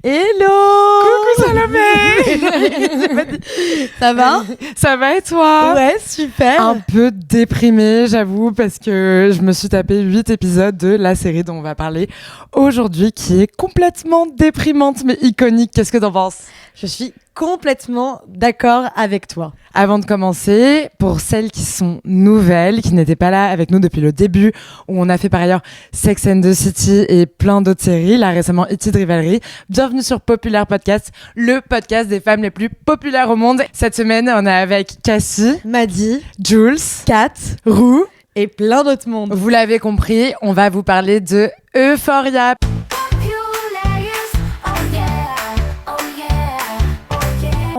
Hello! Coucou Salomé! Ça va? Ça va et toi? Ouais, super. Un peu déprimée, j'avoue, parce que je me suis tapé 8 épisodes de la série dont on va parler aujourd'hui, qui est complètement déprimante mais iconique. Qu'est-ce que t'en penses? Je suis complètement d'accord avec toi. Avant de commencer, pour celles qui sont nouvelles, qui n'étaient pas là avec nous depuis le début, où on a fait par ailleurs Sex and the City et plein d'autres séries, là récemment It de Rivalry, bienvenue sur Populaire Podcast, le podcast des femmes les plus populaires au monde. Cette semaine, on est avec Cassie, Maddy, Jules, Kat, Roux et plein d'autres mondes. Vous l'avez compris, on va vous parler de Euphoria.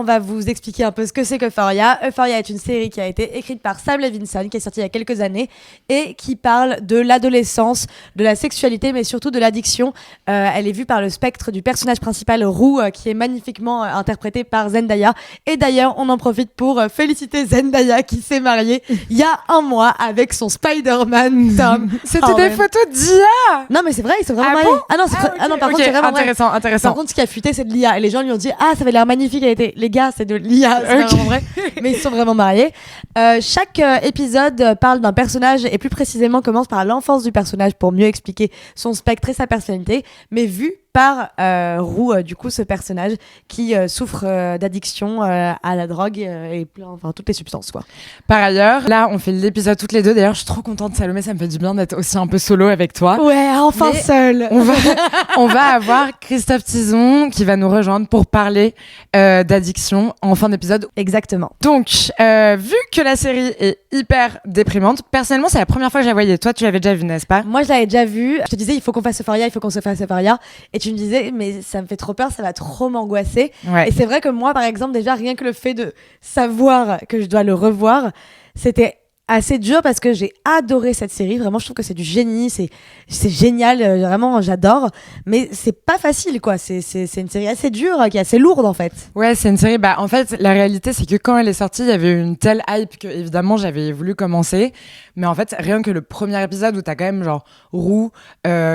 On va vous expliquer un peu ce que c'est qu'Euphoria. Euphoria est une série qui a été écrite par Sam Levinson, qui est sortie il y a quelques années, et qui parle de l'adolescence, de la sexualité, mais surtout de l'addiction. Elle est vue par le spectre du personnage principal, Roux, qui est magnifiquement interprété par Zendaya. Et d'ailleurs, on en profite pour féliciter Zendaya, qui s'est mariée il y a un mois avec son Spider-Man Tom. C'était des photos d'IA. Non, mais c'est vrai, ils sont vraiment Ah mariés. bon Ah non, non, par contre, c'est vraiment vrai. Intéressant. Par contre, ce qui a fuité, c'est de l'IA. Et les gens lui ont dit, ah, ça avait l'air magnifique. Elle était, les gars, c'est de l'IA, c'est vraiment vrai. Mais ils sont vraiment mariés. Chaque épisode parle d'un personnage et plus précisément commence par l'enfance du personnage pour mieux expliquer son spectre et sa personnalité, mais vu par Roux, du coup, ce personnage qui souffre d'addiction à la drogue et toutes les substances, quoi. Par ailleurs, là, on fait l'épisode toutes les deux. D'ailleurs, je suis trop contente, Salomé, ça me fait du bien d'être aussi un peu solo avec toi. Ouais, enfin seule. On va avoir Christophe Tizon qui va nous rejoindre pour parler d'addiction en fin d'épisode. Exactement. Donc, vu que la série est hyper déprimante, personnellement, c'est la première fois que je la voyais. Toi, tu l'avais déjà vue, n'est-ce pas? Moi, je l'avais déjà vue. Je te disais, il faut qu'on fasse Euphoria, il faut qu'on se fasse Euphoria. Et tu me disais, mais ça me fait trop peur, ça va trop m'angoisser. Ouais. Et c'est vrai que moi, par exemple, déjà, rien que le fait de savoir que je dois le revoir, c'était assez dur parce que j'ai adoré cette série. Vraiment, je trouve que c'est du génie, c'est génial, vraiment, j'adore. Mais c'est pas facile, quoi. C'est une série assez dure, qui est assez lourde, en fait. Ouais, c'est une série. En fait, la réalité, c'est que quand elle est sortie, il y avait une telle hype que, évidemment, j'avais voulu commencer. Mais en fait, rien que le premier épisode où t'as quand même, genre, Roux,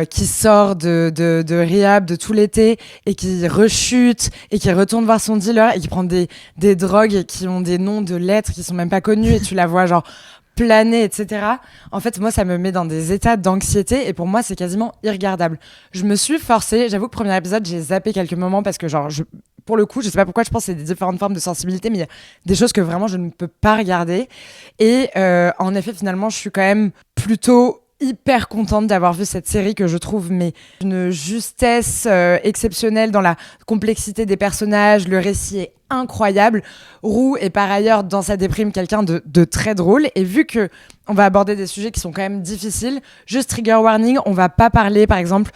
qui sort de rehab de tout l'été et qui rechute et qui retourne voir son dealer et qui prend des drogues qui ont des noms de lettres qui sont même pas connus et tu la vois, genre, planer, etc. En fait, moi, ça me met dans des états d'anxiété et pour moi, c'est quasiment irregardable. Je me suis forcée, j'avoue que premier épisode, j'ai zappé quelques moments parce que, genre, pour le coup, je sais pas pourquoi, je pense que c'est des différentes formes de sensibilité, mais il y a des choses que vraiment je ne peux pas regarder. Et en effet, finalement, je suis quand même plutôt hyper contente d'avoir vu cette série que je trouve une justesse exceptionnelle dans la complexité des personnages. Le récit est incroyable. Roux est par ailleurs dans sa déprime quelqu'un de très drôle et vu que on va aborder des sujets qui sont quand même difficiles, juste trigger warning, on va pas parler par exemple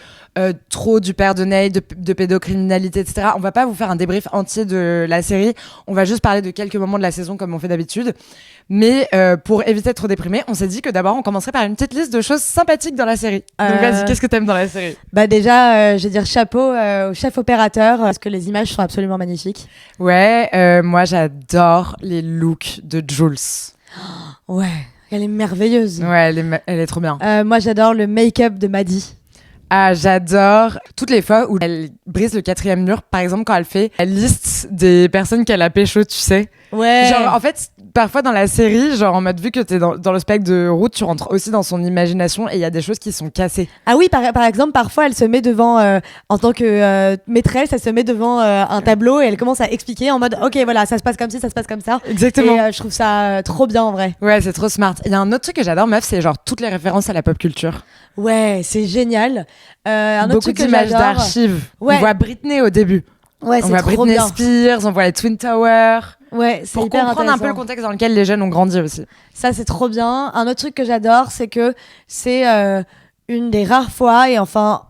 trop du père de Nate, de pédocriminalité, etc. On va pas vous faire un débrief entier de la série, on va juste parler de quelques moments de la saison comme on fait d'habitude. Mais pour éviter de trop déprimer, on s'est dit que d'abord on commencerait par une petite liste de choses sympathiques dans la série. Donc vas-y, qu'est-ce que t'aimes dans la série? Déjà, je vais dire chapeau au chef opérateur, parce que les images sont absolument magnifiques. Ouais, moi j'adore les looks de Jules. Ouais, elle est merveilleuse. Ouais, elle est trop bien. Moi j'adore le make-up de Maddy. Ah, j'adore toutes les fois où elle brise le 4e mur, par exemple quand elle fait la liste des personnes qu'elle a pécho, tu sais. Ouais. Genre, en fait, parfois dans la série, genre en mode vu que t'es dans le spectre de Roux, tu rentres aussi dans son imagination et il y a des choses qui sont cassées. Ah oui, par exemple, parfois elle se met devant, en tant que maîtresse, elle se met devant un tableau et elle commence à expliquer en mode, ok, voilà, ça se passe comme ci, ça se passe comme ça. Exactement. Et je trouve ça trop bien en vrai. Ouais, c'est trop smart. Il y a un autre truc que j'adore, meuf, c'est genre toutes les références à la pop culture. Ouais, c'est génial. Un autre Beaucoup truc que d'images j'adore. d'archives. Ouais. On voit Britney au début. Ouais, On c'est voit trop Britney bien. Spears, on voit les Twin Towers. Ouais, c'est pour hyper comprendre un peu le intéressant. contexte dans lequel les jeunes ont grandi aussi. Ça, c'est trop bien. Un autre truc que j'adore, c'est que c'est une des rares fois, et enfin,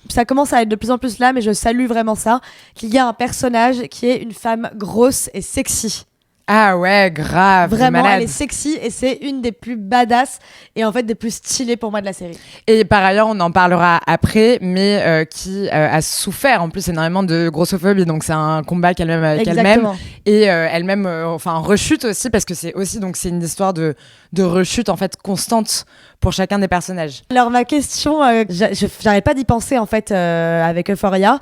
ça commence à être de plus en plus là, mais je salue vraiment ça, qu'il y a un personnage qui est une femme grosse et sexy. Ah ouais, grave. Vraiment, malade. elle est sexy et c'est une des plus badass et en fait des plus stylées pour moi de la série. Et par ailleurs, on en parlera après, mais qui a souffert en plus énormément de grossophobie. Donc c'est un combat qu'elle-même avec elle-même. Exactement. Et elle-même, rechute aussi, parce que c'est aussi, donc c'est une histoire de rechute en fait constante pour chacun des personnages. Alors ma question, j'arrête pas d'y penser en fait avec Euphoria.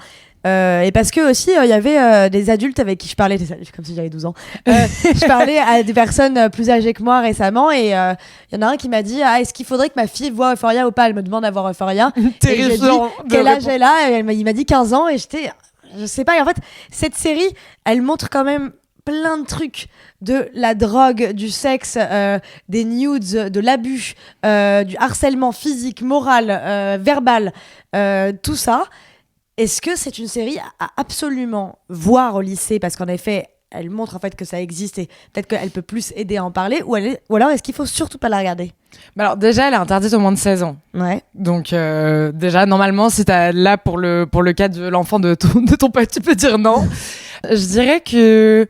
Et parce que aussi, il y avait des adultes avec qui je parlais, des adultes, comme si j'avais 12 ans. Je parlais à des personnes plus âgées que moi récemment, et il y en a un qui m'a dit est-ce qu'il faudrait que ma fille voie Euphoria ou pas? Elle me demande d'avoir Euphoria. Terrifiant. Quel âge elle a? Et il m'a dit 15 ans, et j'étais. Je sais pas, et en fait, cette série, elle montre quand même plein de trucs, de la drogue, du sexe, des nudes, de l'abus, du harcèlement physique, moral, verbal, tout ça. Est-ce que c'est une série à absolument voir au lycée, parce qu'en effet, elle montre en fait que ça existe et peut-être qu'elle peut plus aider à en parler, ou alors est-ce qu'il faut surtout pas la regarder? Bah alors déjà, elle est interdite aux moins de 16 ans. Ouais. Donc déjà, normalement, si t'as là pour le cas de l'enfant de ton pote, tu peux dire non. Je dirais que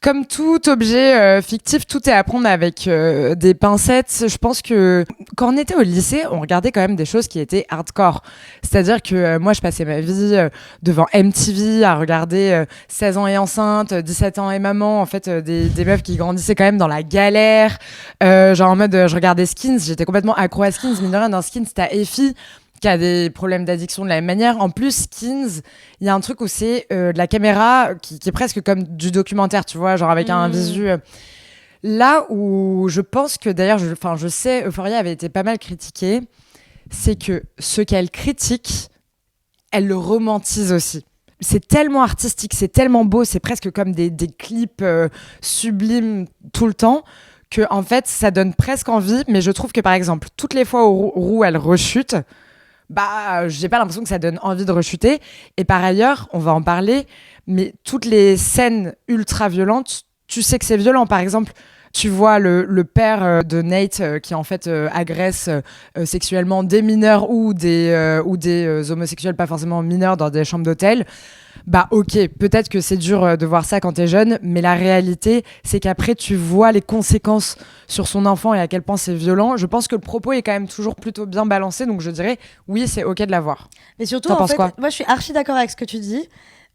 comme tout objet fictif, tout est à prendre avec des pincettes. Je pense que quand on était au lycée, on regardait quand même des choses qui étaient hardcore. C'est-à-dire que moi, je passais ma vie devant MTV à regarder 16 ans et enceinte, 17 ans et maman, en fait, des meufs qui grandissaient quand même dans la galère. Genre en mode, je regardais Skins, j'étais complètement accro à Skins. Mine de rien, dans Skins, t'as Effie qui a des problèmes d'addiction de la même manière. En plus, Skins, il y a un truc où c'est de la caméra qui est presque comme du documentaire, tu vois, genre avec un visu. Là où je pense que, d'ailleurs, je sais, Euphoria avait été pas mal critiquée, c'est que ce qu'elle critique, elle le romantise aussi. C'est tellement artistique, c'est tellement beau, c'est presque comme des clips sublimes tout le temps, que en fait, ça donne presque envie. Mais je trouve que, par exemple, toutes les fois où Roux, elle rechute, j'ai pas l'impression que ça donne envie de rechuter. Et par ailleurs, on va en parler, mais toutes les scènes ultra violentes, tu sais que c'est violent. Par exemple, tu vois le père de Nate qui en fait agresse sexuellement des mineurs ou des homosexuels pas forcément mineurs dans des chambres d'hôtel. Ok, peut-être que c'est dur de voir ça quand t'es jeune, mais la réalité, c'est qu'après, tu vois les conséquences sur son enfant et à quel point c'est violent. Je pense que le propos est quand même toujours plutôt bien balancé, donc je dirais, oui, c'est ok de la voir. Mais surtout, T'en en penses fait, quoi? moi, je suis archi d'accord avec ce que tu dis.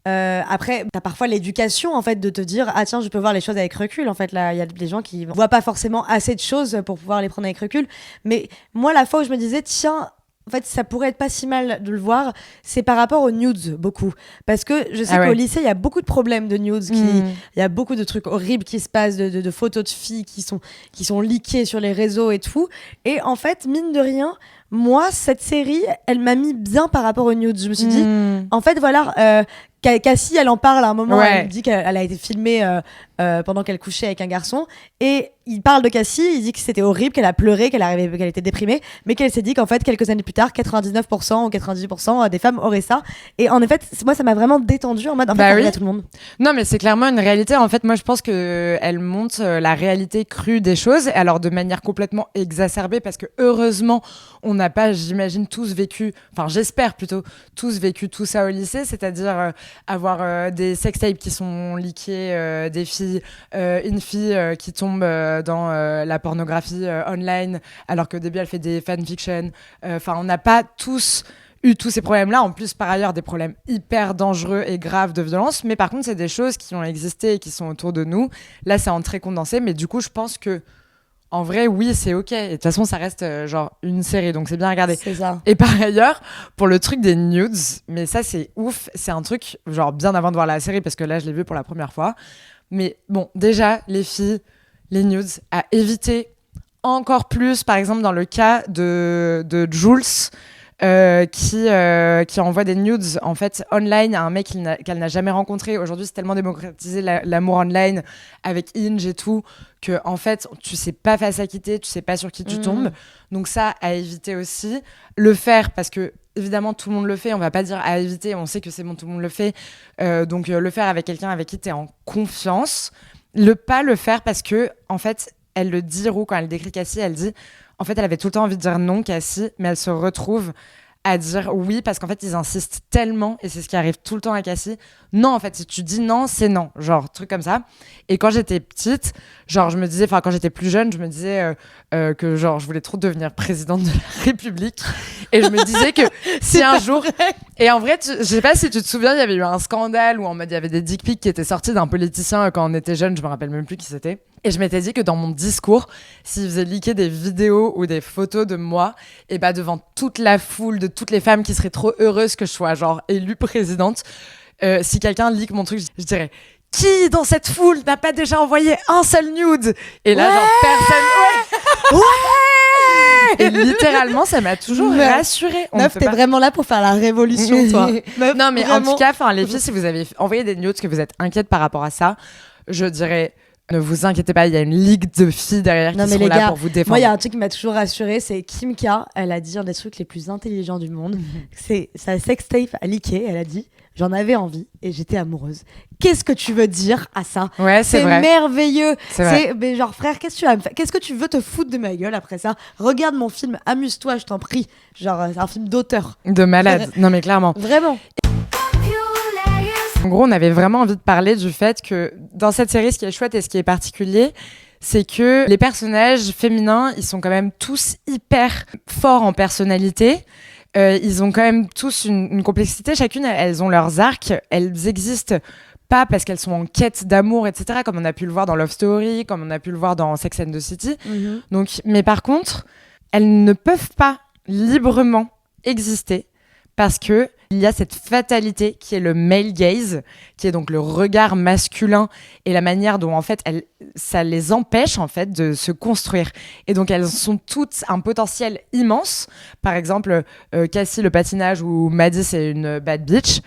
Après, t'as parfois l'éducation en fait de te dire tiens, je peux voir les choses avec recul. En fait, là, il y a des gens qui voient pas forcément assez de choses pour pouvoir les prendre avec recul. Mais moi, la fois où je me disais tiens, en fait, ça pourrait être pas si mal de le voir, c'est par rapport aux nudes, beaucoup. Parce que je sais qu'au lycée, il y a beaucoup de problèmes de nudes, il y a beaucoup de trucs horribles qui se passent, de photos de filles qui sont leakées sur les réseaux et tout. Et en fait, mine de rien, moi, cette série, elle m'a mis bien par rapport aux nudes. Je me suis dit, en fait, voilà, Cassie, elle en parle à un moment, elle dit qu'elle a été filmée pendant qu'elle couchait avec un garçon, et il parle de Cassie, il dit que c'était horrible, qu'elle a pleuré, qu'elle était déprimée, mais qu'elle s'est dit qu'en fait, quelques années plus tard, 99% ou 90% des femmes auraient ça. Et en effet, moi, ça m'a vraiment détendue en mode, en fait, ça arrive à tout le monde. Non, mais c'est clairement une réalité. En fait, moi, je pense qu'elle montre la réalité crue des choses, alors de manière complètement exacerbée, parce que heureusement, on n'a pas, j'imagine, tous vécu, enfin, j'espère plutôt, tous vécu tout ça au lycée, c'est-à-dire avoir des sextapes qui sont leakés, des filles, une fille qui tombe dans la pornographie online, alors qu'au début elle fait des fanfictions. Enfin, on n'a pas tous eu tous ces problèmes-là. En plus, par ailleurs, des problèmes hyper dangereux et graves de violence. Mais par contre, c'est des choses qui ont existé et qui sont autour de nous. Là, c'est en très condensé. Mais du coup, je pense que en vrai, oui, c'est ok. Et de toute façon, ça reste genre une série, donc c'est bien regardé. C'est ça. Et par ailleurs, pour le truc des nudes, mais ça, c'est ouf. C'est un truc, genre, bien avant de voir la série, parce que là, je l'ai vu pour la première fois. Mais bon, déjà, les filles, les nudes, à éviter encore plus, par exemple, dans le cas de Jules, qui envoie des nudes en fait online à un mec qu'elle n'a jamais rencontré. Aujourd'hui, c'est tellement démocratisé l'amour online avec Hinge et tout que en fait, tu sais pas face à quitter, tu sais pas sur qui tu tombes. Donc ça, à éviter aussi. Le faire parce que évidemment tout le monde le fait. On va pas dire à éviter. On sait que c'est bon, tout le monde le fait. Donc le faire avec quelqu'un avec qui t'es en confiance. Pas le faire parce que en fait, elle le dit, Roux, quand elle décrit Cassie, elle dit en fait, elle avait tout le temps envie de dire non, Cassie, mais elle se retrouve à dire oui parce qu'en fait, ils insistent tellement, et c'est ce qui arrive tout le temps à Cassie. Non, en fait, si tu dis non, c'est non. Genre, truc comme ça. Et quand j'étais petite, genre, je me disais, enfin, quand j'étais plus jeune, je me disais que, genre, je voulais trop devenir présidente de la République. Et je me disais que si un jour. Et en vrai, je sais pas si tu te souviens, il y avait eu un scandale où en mode, il y avait des dick pics qui étaient sortis d'un politicien quand on était jeune, je me rappelle même plus qui c'était. Et je m'étais dit que dans mon discours, s'il faisait leaker des vidéos ou des photos de moi, et bah devant toute la foule de toutes les femmes qui seraient trop heureuses que je sois genre élue présidente, si quelqu'un leak mon truc, je dirais qui dans cette foule n'a pas déjà envoyé un seul nude? Et là, genre personne. Ouais. Et littéralement, ça m'a toujours rassurée. Meuf, t'es vraiment là pour faire la révolution, toi. Meuf, non, mais vraiment. en tout cas, les filles, si vous avez envoyé des nudes, que vous êtes inquiètes par rapport à ça, je dirais. Ne vous inquiétez pas, il y a une ligue de filles derrière qui seront là pour vous défendre. Moi, il y a un truc qui m'a toujours rassurée, c'est Kim K. Elle a dit un des trucs les plus intelligents du monde. C'est sa sextape a leaké. Elle a dit j'en avais envie et j'étais amoureuse. Qu'est-ce que tu veux dire à ça? Ouais, c'est vrai. Merveilleux. C'est mais genre frère, qu'est-ce que tu vas me faire? Qu'est-ce que tu veux te foutre de ma gueule après ça? Regarde mon film, amuse-toi, je t'en prie. Genre c'est un film d'auteur. De malade. Non mais clairement. Vraiment. En gros, on avait vraiment envie de parler du fait que dans cette série, ce qui est chouette et ce qui est particulier, c'est que les personnages féminins, ils sont quand même tous hyper forts en personnalité. Ils ont quand même tous une complexité. Chacune, elles ont leurs arcs. Elles existent pas parce qu'elles sont en quête d'amour, etc., comme on a pu le voir dans Love Story, comme on a pu le voir dans Sex and the City. Donc, mais par contre, elles ne peuvent pas librement exister parce que il y a cette fatalité qui est le male gaze, qui est donc le regard masculin et la manière dont en fait ça les empêche en fait de se construire. Et donc elles sont toutes un potentiel immense. Par exemple, Cassie le patinage ou Maddie c'est une bad bitch.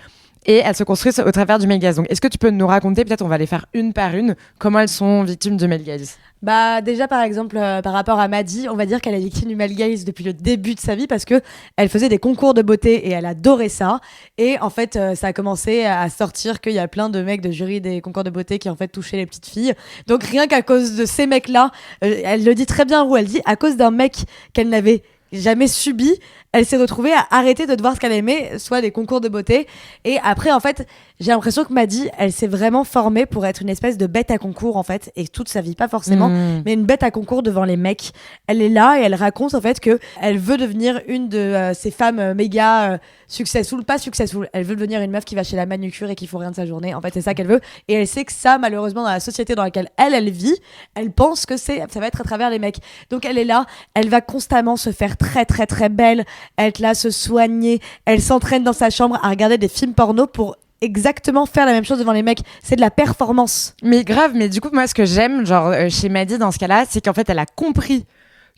Et elles se construisent au travers du male gaze. Donc, est-ce que tu peux nous raconter, peut-être on va les faire une par une, comment elles sont victimes du male gaze? Bah déjà par exemple par rapport à Maddie, on va dire qu'elle est victime du male gaze depuis le début de sa vie parce que elle faisait des concours de beauté et elle adorait ça. Et en fait ça a commencé à sortir qu'il y a plein de mecs de jury des concours de beauté qui en fait touchaient les petites filles. Donc rien qu'à cause de ces mecs-là, elle le dit très bien où elle dit à cause d'un mec qu'elle n'avait jamais subi, elle s'est retrouvée à arrêter de devoir ce qu'elle aimait, soit des concours de beauté. Et après, en fait, j'ai l'impression que Maddie, elle s'est vraiment formée pour être une espèce de bête à concours, en fait, et toute sa vie, pas forcément, mais une bête à concours devant les mecs. Elle est là et elle raconte, en fait, que elle veut devenir une de ces femmes méga successful, pas successful. Elle veut devenir une meuf qui va chez la manucure et qui fait rien de sa journée. En fait, c'est ça qu'elle veut. Et elle sait que ça, malheureusement, dans la société dans laquelle elle vit, elle pense que ça va être à travers les mecs. Donc, elle est là, elle va constamment se faire très, très, très belle, être là, se soigner. Elle s'entraîne dans sa chambre à regarder des films porno pour exactement faire la même chose devant les mecs. C'est de la performance. Mais grave, mais du coup, moi, ce que j'aime, genre, chez Maddie, dans ce cas-là, c'est qu'en fait, elle a compris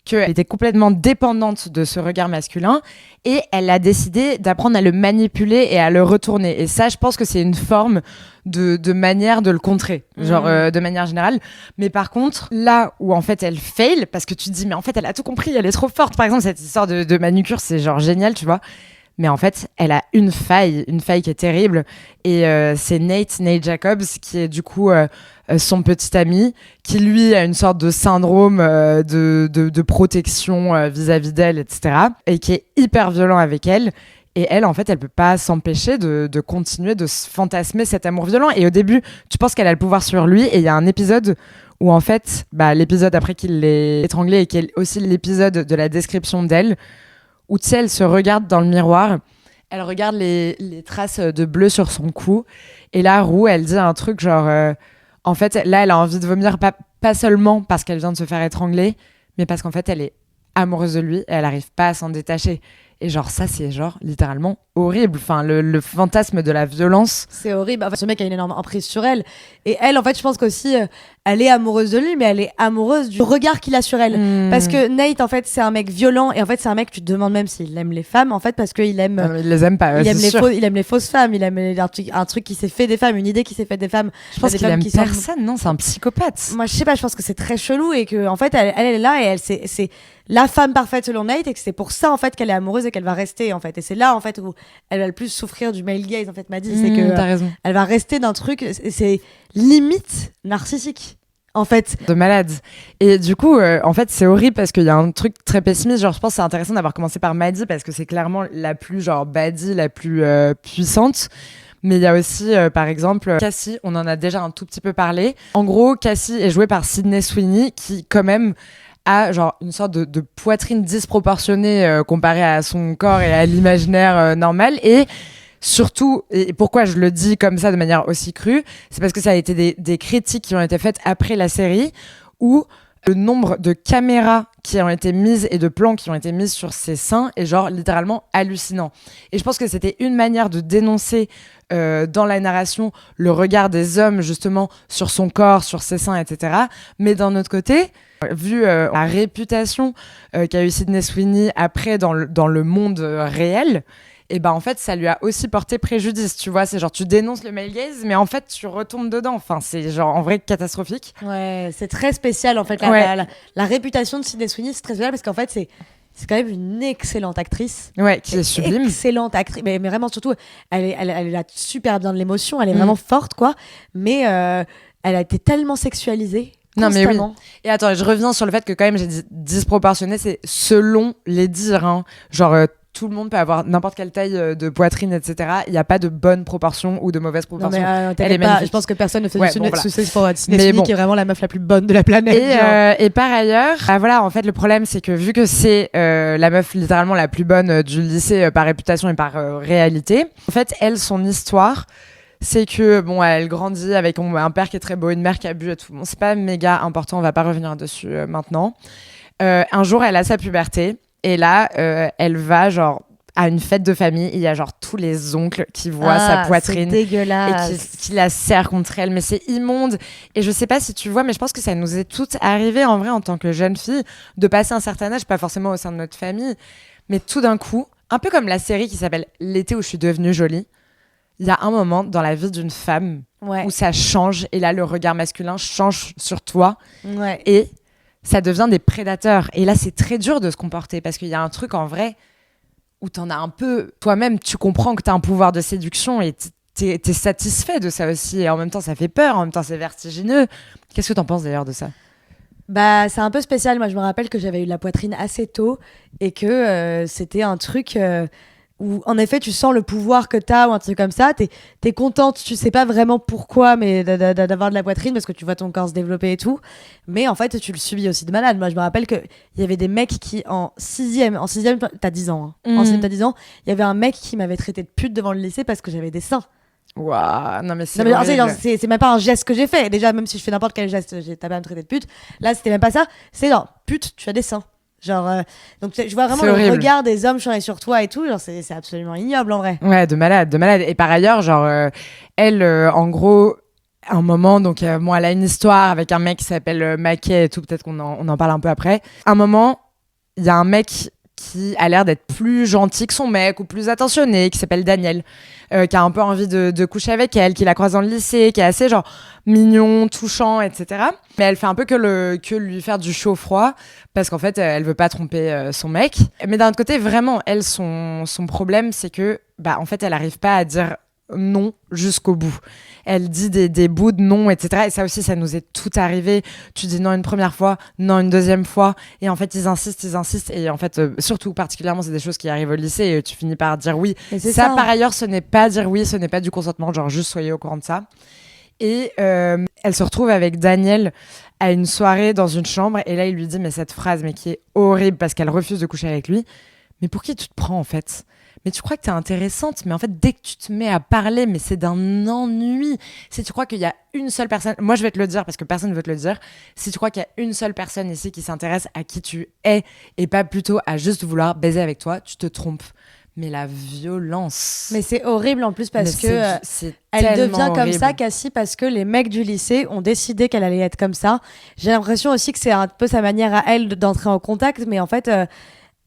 qu'elle était complètement dépendante de ce regard masculin et elle a décidé d'apprendre à le manipuler et à le retourner. Et ça, je pense que c'est une forme de manière de le contrer, genre de manière générale. Mais par contre, là où en fait elle fail, parce que tu te dis, mais en fait elle a tout compris, elle est trop forte. Par exemple, cette histoire de manucure, c'est genre génial, tu vois. Mais en fait, elle a une faille qui est terrible. Et c'est Nate Jacobs, qui est du coup son petit ami, qui lui a une sorte de syndrome de protection vis-à-vis d'elle, etc. Et qui est hyper violent avec elle. Et elle, en fait, elle peut pas s'empêcher de continuer de se fantasmer cet amour violent. Et au début, tu penses qu'elle a le pouvoir sur lui. Et il y a un épisode où, en fait, l'épisode après qu'il l'ait étranglée et qui est aussi l'épisode de la description d'elle, où tu sais, elle se regarde dans le miroir, elle regarde les traces de bleu sur son cou, et là, Roux, elle dit un truc genre, en fait, là, elle a envie de vomir, pas seulement parce qu'elle vient de se faire étrangler, mais parce qu'en fait, elle est amoureuse de lui, et elle n'arrive pas à s'en détacher. Et genre, ça, c'est genre, littéralement horrible. Enfin, le fantasme de la violence. C'est horrible. Enfin, ce mec a une énorme emprise sur elle. Et elle, en fait, je pense qu'aussi, elle est amoureuse de lui, mais elle est amoureuse du regard qu'il a sur elle. Parce que Nate, en fait, c'est un mec violent. Et en fait, c'est un mec, tu te demandes même s'il aime les femmes, en fait, parce qu'il aime... il les aime pas, il aime les fausses femmes. Il aime un truc qui s'est fait des femmes, une idée qui s'est faite des femmes. Je pense qu'il aime personne, non, c'est un psychopathe. Moi, je sais pas, je pense que c'est très chelou et que, en fait, elle est là et c'est la femme parfaite selon Nate et que c'est pour ça, en fait, qu'elle est amoureuse et qu'elle va rester, en fait. Et c'est là, en fait, où elle va le plus souffrir du male gaze, en fait, m'a dit. C'est que t'as raison. Elle va rester d'un truc, c'est limite narcissique. En fait. De malade. Et du coup, en fait, c'est horrible parce qu'il y a un truc très pessimiste. Genre, je pense que c'est intéressant d'avoir commencé par Maddie parce que c'est clairement la plus, genre, baddie, la plus puissante. Mais il y a aussi, par exemple, Cassie, on en a déjà un tout petit peu parlé. En gros, Cassie est jouée par Sydney Sweeney qui, quand même, a genre une sorte de poitrine disproportionnée comparée à son corps et à l'imaginaire normal. Et surtout, et pourquoi je le dis comme ça de manière aussi crue, c'est parce que ça a été des critiques qui ont été faites après la série où le nombre de caméras qui ont été mises et de plans qui ont été mises sur ses seins est genre littéralement hallucinant. Et je pense que c'était une manière de dénoncer dans la narration le regard des hommes justement sur son corps, sur ses seins, etc. Mais d'un autre côté, vu la réputation qu'a eu Sydney Sweeney après dans le monde réel, et ben en fait ça lui a aussi porté préjudice, tu vois, c'est genre tu dénonces le male gaze mais en fait tu retombes dedans, enfin c'est genre en vrai catastrophique. Ouais, c'est très spécial en fait, la réputation de Sydney Sweeney c'est très spécial parce qu'en fait c'est quand même une excellente actrice. Ouais, qui est sublime. Excellente actrice, mais vraiment surtout elle a super bien de l'émotion, elle est vraiment forte quoi, mais elle a été tellement sexualisée. Non mais oui. Constamment. Et attends, je reviens sur le fait que quand même j'ai dit disproportionné, c'est selon les dires, hein. Genre tout le monde peut avoir n'importe quelle taille de poitrine, etc. Il n'y a pas de bonne proportion ou de mauvaise proportion. Non mais elle est pas, je pense que personne ne fait du voilà. souci pour Sydney Sweeney qui est vraiment la meuf la plus bonne de la planète. Et par ailleurs, voilà, en fait le problème c'est que vu que c'est la meuf littéralement la plus bonne du lycée par réputation et par réalité, en fait elle, son histoire, c'est que bon, elle grandit avec un père qui est très beau, une mère qui a bu et tout. Bon, c'est pas méga important, on va pas revenir dessus maintenant. Un jour, elle a sa puberté et là, elle va genre à une fête de famille. Et il y a genre tous les oncles qui voient sa poitrine dégueulasse. Et qui la serrent contre elle. Mais c'est immonde. Et je sais pas si tu vois, mais je pense que ça nous est toutes arrivé en vrai en tant que jeune fille de passer un certain âge, pas forcément au sein de notre famille, mais tout d'un coup, un peu comme la série qui s'appelle L'été où je suis devenue jolie. Il y a un moment dans la vie d'une femme où ça change et là le regard masculin change sur toi et ça devient des prédateurs. Et là c'est très dur de se comporter parce qu'il y a un truc en vrai où t'en as un peu toi-même, tu comprends que t'as un pouvoir de séduction et t'es satisfait de ça aussi. Et en même temps ça fait peur, en même temps c'est vertigineux. Qu'est-ce que t'en penses d'ailleurs de ça ? Bah, c'est un peu spécial. Moi je me rappelle que j'avais eu la poitrine assez tôt et que c'était un truc... où en effet tu sens le pouvoir que t'as ou un truc comme ça, t'es contente, tu sais pas vraiment pourquoi, mais d'avoir de la poitrine parce que tu vois ton corps se développer et tout, mais en fait tu le subis aussi de malade. Moi je me rappelle qu'il y avait des mecs qui en sixième t'as 10 ans, hein. En sixième t'as 10 ans, il y avait un mec qui m'avait traité de pute devant le lycée parce que j'avais des seins. Waouh, non mais c'est c'est même pas un geste que j'ai fait, déjà même si je fais n'importe quel geste, t'as pas à me traiter de pute, là c'était même pas ça, c'est genre pute, tu as des seins. Genre donc je vois vraiment le regard des hommes sur toi et tout, genre c'est absolument ignoble en vrai. Ouais, de malade. Et par ailleurs genre elle en gros un moment donc bon, elle a une histoire avec un mec qui s'appelle Mackay et tout, peut-être qu'on en parle un peu après. Un moment il y a un mec qui a l'air d'être plus gentil que son mec ou plus attentionné, qui s'appelle Daniel, qui a un peu envie de coucher avec elle, qui la croise dans le lycée, qui est assez genre mignon, touchant, etc. Mais elle fait un peu que lui faire du chaud-froid parce qu'en fait, elle veut pas tromper son mec. Mais d'un autre côté, vraiment, elle, son problème, c'est que, bah, en fait, elle arrive pas à dire non jusqu'au bout. Elle dit des bouts de non, etc. Et ça aussi, ça nous est tout arrivé. Tu dis non une première fois, non une deuxième fois. Et en fait, ils insistent. Et en fait, surtout, particulièrement, c'est des choses qui arrivent au lycée et tu finis par dire oui. Ça, par ailleurs, ce n'est pas dire oui, ce n'est pas du consentement. Genre, juste soyez au courant de ça. Et elle se retrouve avec Daniel à une soirée dans une chambre. Et là, il lui dit, mais cette phrase, mais qui est horrible parce qu'elle refuse de coucher avec lui. Mais pour qui tu te prends, en fait ? Mais tu crois que t'es intéressante, mais en fait, dès que tu te mets à parler, mais c'est d'un ennui. Si tu crois qu'il y a une seule personne, moi je vais te le dire parce que personne ne veut te le dire, si tu crois qu'il y a une seule personne ici qui s'intéresse à qui tu es et pas plutôt à juste vouloir baiser avec toi, tu te trompes. Mais la violence. Mais c'est horrible en plus parce que elle devient comme ça, Cassie, parce que les mecs du lycée ont décidé qu'elle allait être comme ça. J'ai l'impression aussi que c'est un peu sa manière à elle d'entrer en contact, mais en fait...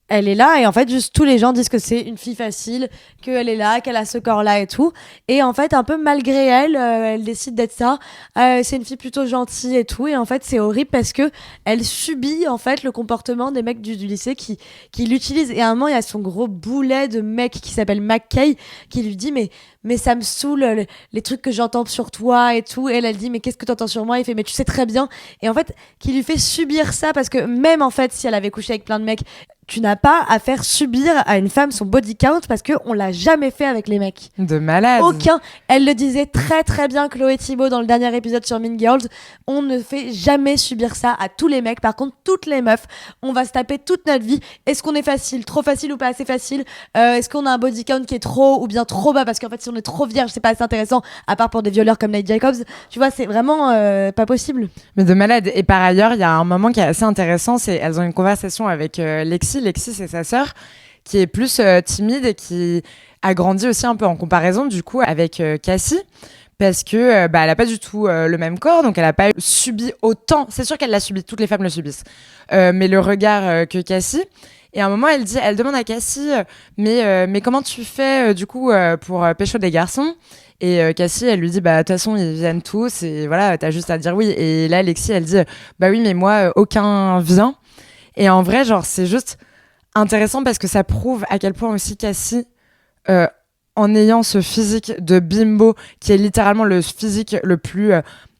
elle est là et en fait juste tous les gens disent que c'est une fille facile, qu'elle est là, qu'elle a ce corps là et tout, et en fait un peu malgré elle, elle décide d'être ça, c'est une fille plutôt gentille et tout, et en fait c'est horrible parce que elle subit en fait le comportement des mecs du lycée qui l'utilisent. Et à un moment il y a son gros boulet de mec qui s'appelle McKay qui lui dit mais ça me saoule les trucs que j'entends sur toi et tout, et elle dit mais qu'est-ce que t'entends sur moi, il fait mais tu sais très bien, et en fait qui lui fait subir ça parce que même en fait si elle avait couché avec plein de mecs, tu n'as pas à faire subir à une femme son body count parce qu'on l'a jamais fait avec les mecs. De malade. Aucun. Elle le disait très très bien, Chloé Thibault, dans le dernier épisode sur Mean Girls. On ne fait jamais subir ça à tous les mecs. Par contre, toutes les meufs, on va se taper toute notre vie. Est-ce qu'on est facile, trop facile ou pas assez facile? Est-ce qu'on a un body count qui est trop ou bien trop bas? Parce qu'en fait, si on est trop vierge, c'est pas assez intéressant, à part pour des violeurs comme Nate Jacobs. Tu vois, c'est vraiment pas possible. Mais de malade. Et par ailleurs, il y a un moment qui est assez intéressant, c'est elles ont une conversation avec Lexi. Lexi, c'est sa sœur, qui est plus timide et qui a grandi aussi un peu en comparaison, du coup, avec Cassie. Parce que elle a pas du tout le même corps, donc elle a pas subi autant. C'est sûr qu'elle l'a subi, toutes les femmes le subissent. Mais le regard que Cassie. Et à un moment, elle demande à Cassie, mais comment tu fais du coup pour pécho des garçons? Et Cassie, elle lui dit, de toute façon, ils viennent tous, et voilà, t'as juste à dire oui. Et là, Lexi, elle dit, bah oui, mais moi, aucun vient. Et en vrai, genre, c'est juste intéressant parce que ça prouve à quel point aussi Cassie, en ayant ce physique de bimbo, qui est littéralement le physique le plus,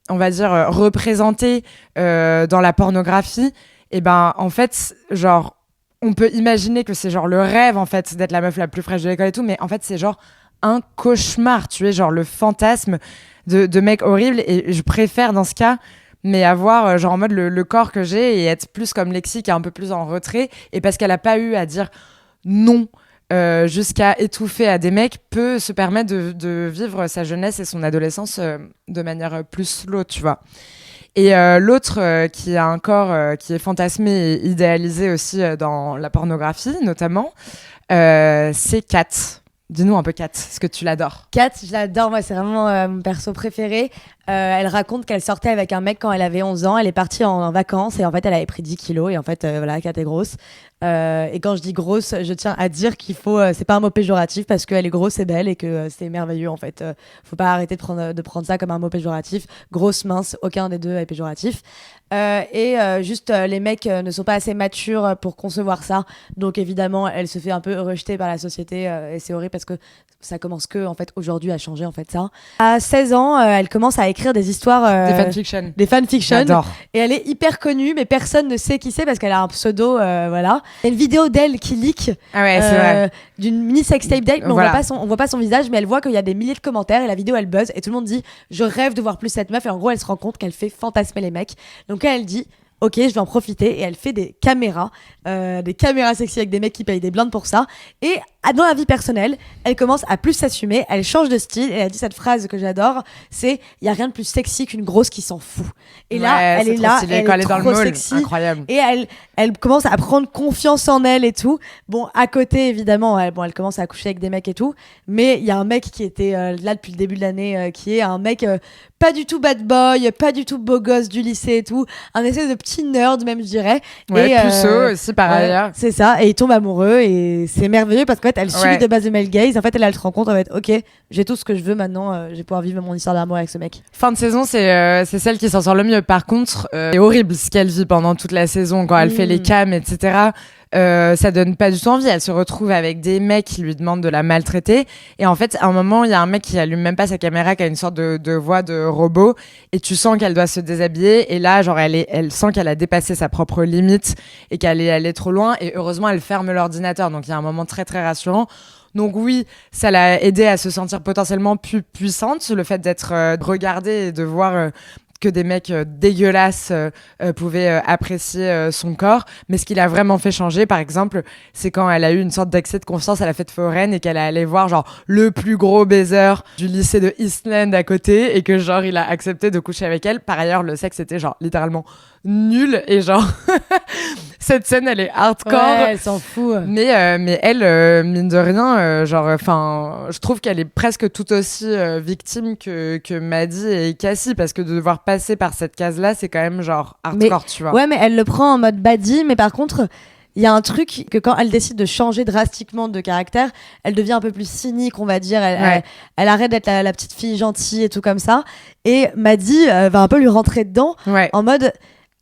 on va dire, représenté dans la pornographie, et en fait, genre, on peut imaginer que c'est genre le rêve, en fait, d'être la meuf la plus fraîche de l'école et tout, mais en fait, c'est genre un cauchemar, tu es genre le fantasme de mec horrible, et je préfère dans ce cas mais avoir genre en mode le corps que j'ai et être plus comme Lexi qui est un peu plus en retrait, et parce qu'elle a pas eu à dire non jusqu'à étouffer à des mecs, peut se permettre de vivre sa jeunesse et son adolescence de manière plus slow, tu vois. Et l'autre qui a un corps qui est fantasmé et idéalisé aussi dans la pornographie notamment, c'est Kat. Dis-nous un peu Kat, est-ce que tu l'adores? Kat, je l'adore, moi c'est vraiment mon perso préféré. Elle raconte qu'elle sortait avec un mec quand elle avait 11 ans, elle est partie en vacances et en fait elle avait pris 10 kilos et en fait voilà, Kat est grosse. Et quand je dis grosse, je tiens à dire qu'il faut, c'est pas un mot péjoratif parce qu'elle est grosse et belle et que c'est merveilleux en fait. Faut pas arrêter de prendre ça comme un mot péjoratif. Grosse, mince, aucun des deux est péjoratif. Juste les mecs ne sont pas assez matures pour concevoir ça, donc évidemment elle se fait un peu rejeter par la société et c'est horrible parce que ça commence que en fait aujourd'hui à changer en fait ça. À 16 ans, elle commence à écrire des histoires Des fanfictions. J'adore. Et elle est hyper connue mais personne ne sait qui c'est parce qu'elle a un pseudo voilà. Il y a une vidéo d'elle qui leak c'est vrai. d'une mini sextape d'elle mais Voilà. on voit pas son visage mais elle voit qu'il y a des milliers de commentaires et la vidéo elle buzz et tout le monde dit je rêve de voir plus cette meuf et en gros elle se rend compte qu'elle fait fantasmer les mecs. Donc elle dit ok, je vais en profiter et elle fait des caméras sexy avec des mecs qui payent des blindes pour ça. Et dans la vie personnelle, elle commence à plus s'assumer, elle change de style et elle dit cette phrase que j'adore, c'est il y a rien de plus sexy qu'une grosse qui s'en fout. Et là, elle est là, elle est dans le trop mall, sexy, incroyable. et elle commence à prendre confiance en elle et tout. Bon, à côté évidemment, elle commence à coucher avec des mecs et tout, mais il y a un mec qui était là depuis le début de l'année, qui est un mec pas du tout bad boy, pas du tout beau gosse du lycée et tout, un espèce de petit nerd même je dirais. Ouais, et puceau aussi par ailleurs. C'est ça, et il tombe amoureux et c'est merveilleux parce qu'en fait elle subit de base de male gaze. En fait elle se rend compte en fait ok, j'ai tout ce que je veux maintenant, je vais pouvoir vivre mon histoire d'amour avec ce mec. Fin de saison, c'est celle qui s'en sort le mieux. Par contre, c'est horrible ce qu'elle vit pendant toute la saison quand elle fait les cams, etc. Ça donne pas du tout envie. Elle se retrouve avec des mecs qui lui demandent de la maltraiter. Et en fait, à un moment, il y a un mec qui allume même pas sa caméra, qui a une sorte de voix de robot. Et tu sens qu'elle doit se déshabiller. Et là, genre, elle sent qu'elle a dépassé sa propre limite et qu'elle est allée trop loin. Et heureusement, elle ferme l'ordinateur. Donc, il y a un moment très, très rassurant. Donc oui, ça l'a aidée à se sentir potentiellement plus puissante, le fait d'être regardée et de voir que des mecs dégueulasses pouvaient apprécier son corps. Mais ce qui l'a vraiment fait changer, par exemple, c'est quand elle a eu une sorte d'accès de confiance à la fête foraine et qu'elle est allée voir genre le plus gros baiser du lycée de Eastland à côté et que genre il a accepté de coucher avec elle. Par ailleurs, le sexe était genre littéralement nul et genre cette scène elle est hardcore. Ouais, elle s'en fout. Mais elle, mine de rien, je trouve qu'elle est presque tout aussi victime que Maddie et Cassie, parce que de devoir passer par cette case-là, c'est quand même genre hardcore, tu vois. Ouais, mais elle le prend en mode baddie, mais par contre, il y a un truc que quand elle décide de changer drastiquement de caractère, elle devient un peu plus cynique, on va dire. Elle arrête d'être la petite fille gentille et tout comme ça. Et Maddie va un peu lui rentrer dedans en mode...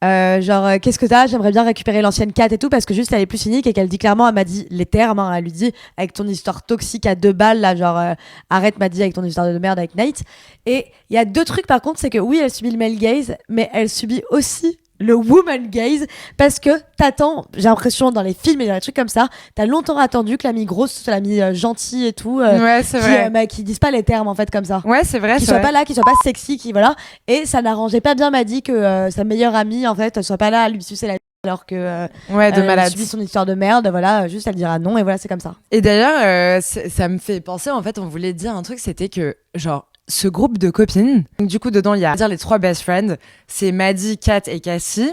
qu'est-ce que t'as? J'aimerais bien récupérer l'ancienne Kat et tout, parce que juste elle est plus cynique et qu'elle dit clairement, elle m'a dit les termes, hein, elle lui dit avec ton histoire toxique à 2 balles là, arrête Maddie avec ton histoire de merde avec Nate. Et il y a 2 trucs par contre, c'est que oui elle subit le male gaze, mais elle subit aussi le woman gaze, parce que t'attends, j'ai l'impression dans les films et dans les trucs comme ça, t'as longtemps attendu que l'ami grosse soit l'ami gentille et tout, Ouais, c'est vrai. qui disent pas les termes en fait comme ça. Ouais, c'est vrai. Qui soit pas là, qui soit pas sexy, qui voilà. Et ça n'arrangeait pas bien Maddy que sa meilleure amie en fait soit pas là à lui sucer la alors que Ouais, de elle malade. subit son histoire de merde, voilà, juste elle dira non et voilà, c'est comme ça. Et d'ailleurs, ça me fait penser, en fait, on voulait dire un truc, c'était que, genre, ce groupe de copines, donc, du coup, dedans, il y a les 3 best friends, c'est Maddy, Kat et Cassie.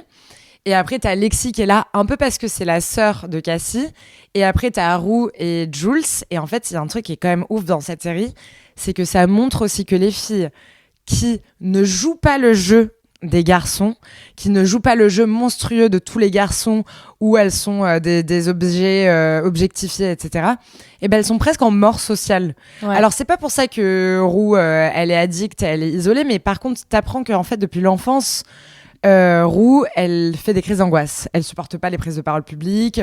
Et après, t'as Lexi qui est là, un peu parce que c'est la sœur de Cassie. Et après, t'as Roux et Jules. Et en fait, il y a un truc qui est quand même ouf dans cette série, c'est que ça montre aussi que les filles qui ne jouent pas le jeu des garçons, qui ne jouent pas le jeu monstrueux de tous les garçons où elles sont des objets objectifiés, etc. Et ben elles sont presque en mort sociale. Ouais. Alors c'est pas pour ça que Roux elle est addicte, elle est isolée, mais par contre t'apprends qu'en fait depuis l'enfance Roux, elle fait des crises d'angoisse. Elle supporte pas les prises de parole publiques.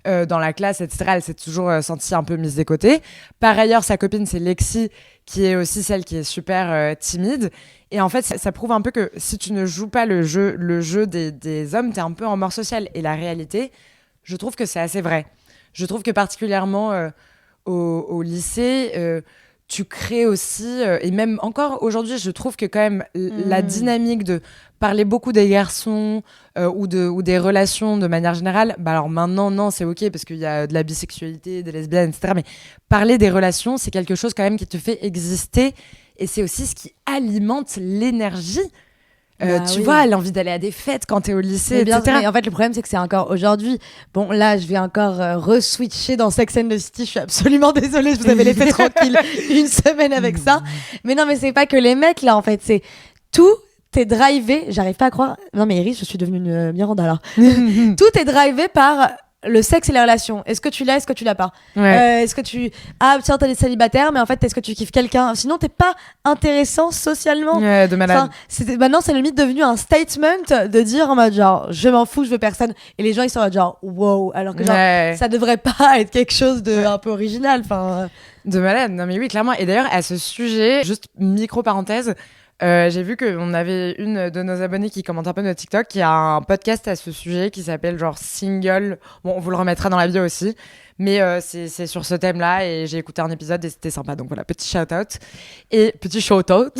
Dans la classe, etc., elle s'est toujours sentie un peu mise de côté. Par ailleurs, sa copine, c'est Lexi, qui est aussi celle qui est super timide. Et en fait, ça prouve un peu que si tu ne joues pas le jeu des hommes, t'es un peu en mort sociale. Et la réalité, je trouve que c'est assez vrai. Je trouve que particulièrement au lycée, tu crées aussi, et même encore aujourd'hui, je trouve que quand même la dynamique de parler beaucoup des garçons ou des relations de manière générale, bah alors maintenant, non, c'est ok parce qu'il y a de la bisexualité, des lesbiennes, etc. Mais parler des relations, c'est quelque chose quand même qui te fait exister et c'est aussi ce qui alimente l'énergie. Tu vois, l'envie d'aller à des fêtes quand t'es au lycée, bien, etc. mais en fait, le problème, c'est que c'est encore aujourd'hui. Bon, là, je vais encore re-switcher dans Sex and the City. Je suis absolument désolée, je vous avais laissé tranquille une semaine avec ça. Mais non, mais c'est pas que les mecs, là, en fait. C'est tout est drivé. J'arrive pas à croire. Non, mais Iris, je suis devenue une Miranda, là. Tout est drivé par le sexe et les relations. Est-ce que tu l'as, est-ce que tu l'as pas Est-ce que tu... Ah, tiens, t'es célibataire, mais en fait, est-ce que tu kiffes quelqu'un? Sinon, t'es pas intéressant socialement. Ouais, de malade. Maintenant, c'est limite devenu un statement de dire en mode genre, je m'en fous, je veux personne. Et les gens, ils sont en mode genre, wow. Alors que genre, ça devrait pas être quelque chose de un peu original. De malade. Non, mais oui, clairement. Et d'ailleurs, à ce sujet, juste micro-parenthèse, j'ai vu qu'on avait une de nos abonnés qui commente un peu notre TikTok qui a un podcast à ce sujet qui s'appelle genre Single. Bon, on vous le remettra dans la bio aussi. Mais c'est sur ce thème-là et j'ai écouté un épisode et c'était sympa. Donc voilà, petit shout-out. Et petit shout-out.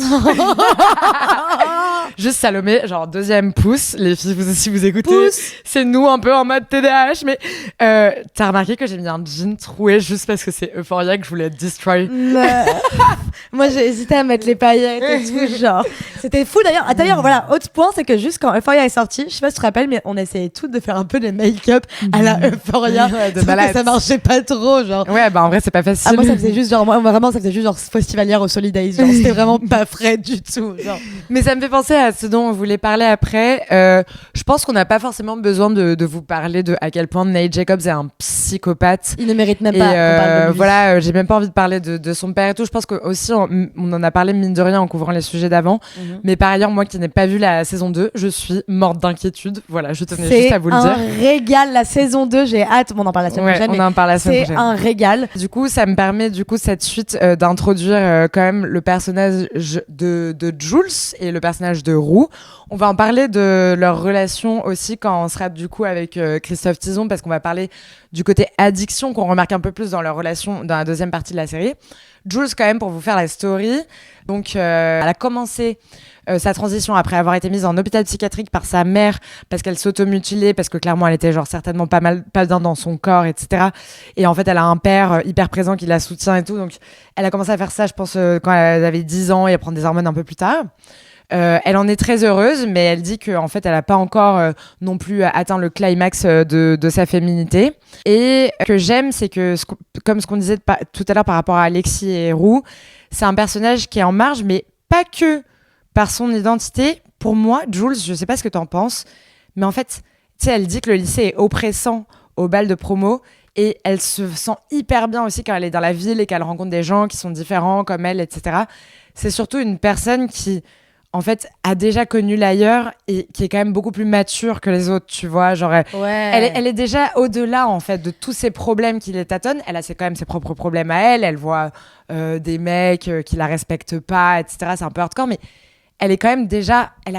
Juste Salomé, genre 2e pouce. Les filles, vous aussi, vous écoutez. Pouce. C'est nous un peu en mode TDAH. Mais t'as remarqué que j'ai mis un jean troué juste parce que c'est Euphoria que je voulais destroy. Moi, j'ai hésité à mettre les paillettes et tout, genre. C'était fou d'ailleurs. Ah, d'ailleurs, voilà, autre point, c'est que juste quand Euphoria est sorti, je sais pas si tu te rappelles, mais on essayait toutes de faire un peu de make-up à la Euphoria. Ouais, de sauf malade. que ça marchait pas trop, genre. Ouais, bah en vrai, c'est pas facile. Ah, moi, ça faisait juste genre, moi, vraiment, ça faisait juste genre festivalière au Solidays. Genre, c'était vraiment pas frais du tout, genre. Mais ça me fait penser à ce dont on voulait parler après. Je pense qu'on n'a pas forcément besoin de vous parler de à quel point Nate Jacobs est un psychopathe. Il ne mérite même Et pas qu'on parle de lui. voilà, j'ai même pas envie de parler de son père et tout. Je pense qu'aussi, on en a parlé mine de rien en couvrant les sujets d'avant. Mais par ailleurs, moi qui n'ai pas vu la saison 2, je suis morte d'inquiétude. Voilà, je tenais juste à vous le dire. C'est un régal, la saison 2, j'ai hâte. Bon, on en parle la semaine prochaine. On en parle la semaine prochaine. C'est un régal. Du coup, ça me permet, cette suite d'introduire quand même le personnage de Jules et le personnage de Roux. On va en parler de leur relation aussi quand on sera du coup avec Christophe Tison, parce qu'on va parler du côté addiction qu'on remarque un peu plus dans leur relation dans la 2e partie de la série. Jules, quand même, pour vous faire la story, donc elle a commencé sa transition après avoir été mise en hôpital psychiatrique par sa mère parce qu'elle s'automutilait, parce que clairement elle était genre certainement pas bien dans son corps, etc. Et en fait elle a un père hyper présent qui la soutient et tout, donc elle a commencé à faire ça, je pense, quand elle avait 10 ans et à prendre des hormones un peu plus tard. Elle en est très heureuse, mais elle dit qu'en fait, elle n'a pas encore non plus atteint le climax de sa féminité. Et ce que j'aime, c'est que, comme ce qu'on disait tout à l'heure par rapport à Alexis et Roux, c'est un personnage qui est en marge, mais pas que par son identité. Pour moi, Jules, je sais pas ce que t'en penses, mais en fait, tu sais, elle dit que le lycée est oppressant au bal de promo. Et elle se sent hyper bien aussi quand elle est dans la ville et qu'elle rencontre des gens qui sont différents comme elle, etc. C'est surtout une personne qui, en fait, a déjà connu l'ailleurs et qui est quand même beaucoup plus mature que les autres, tu vois. Genre, elle est déjà au-delà, en fait, de tous ces problèmes qui les tâtonnent. Elle a quand même ses propres problèmes à elle. Elle voit des mecs qui la respectent pas, etc. C'est un peu hardcore, mais elle est quand même déjà, elle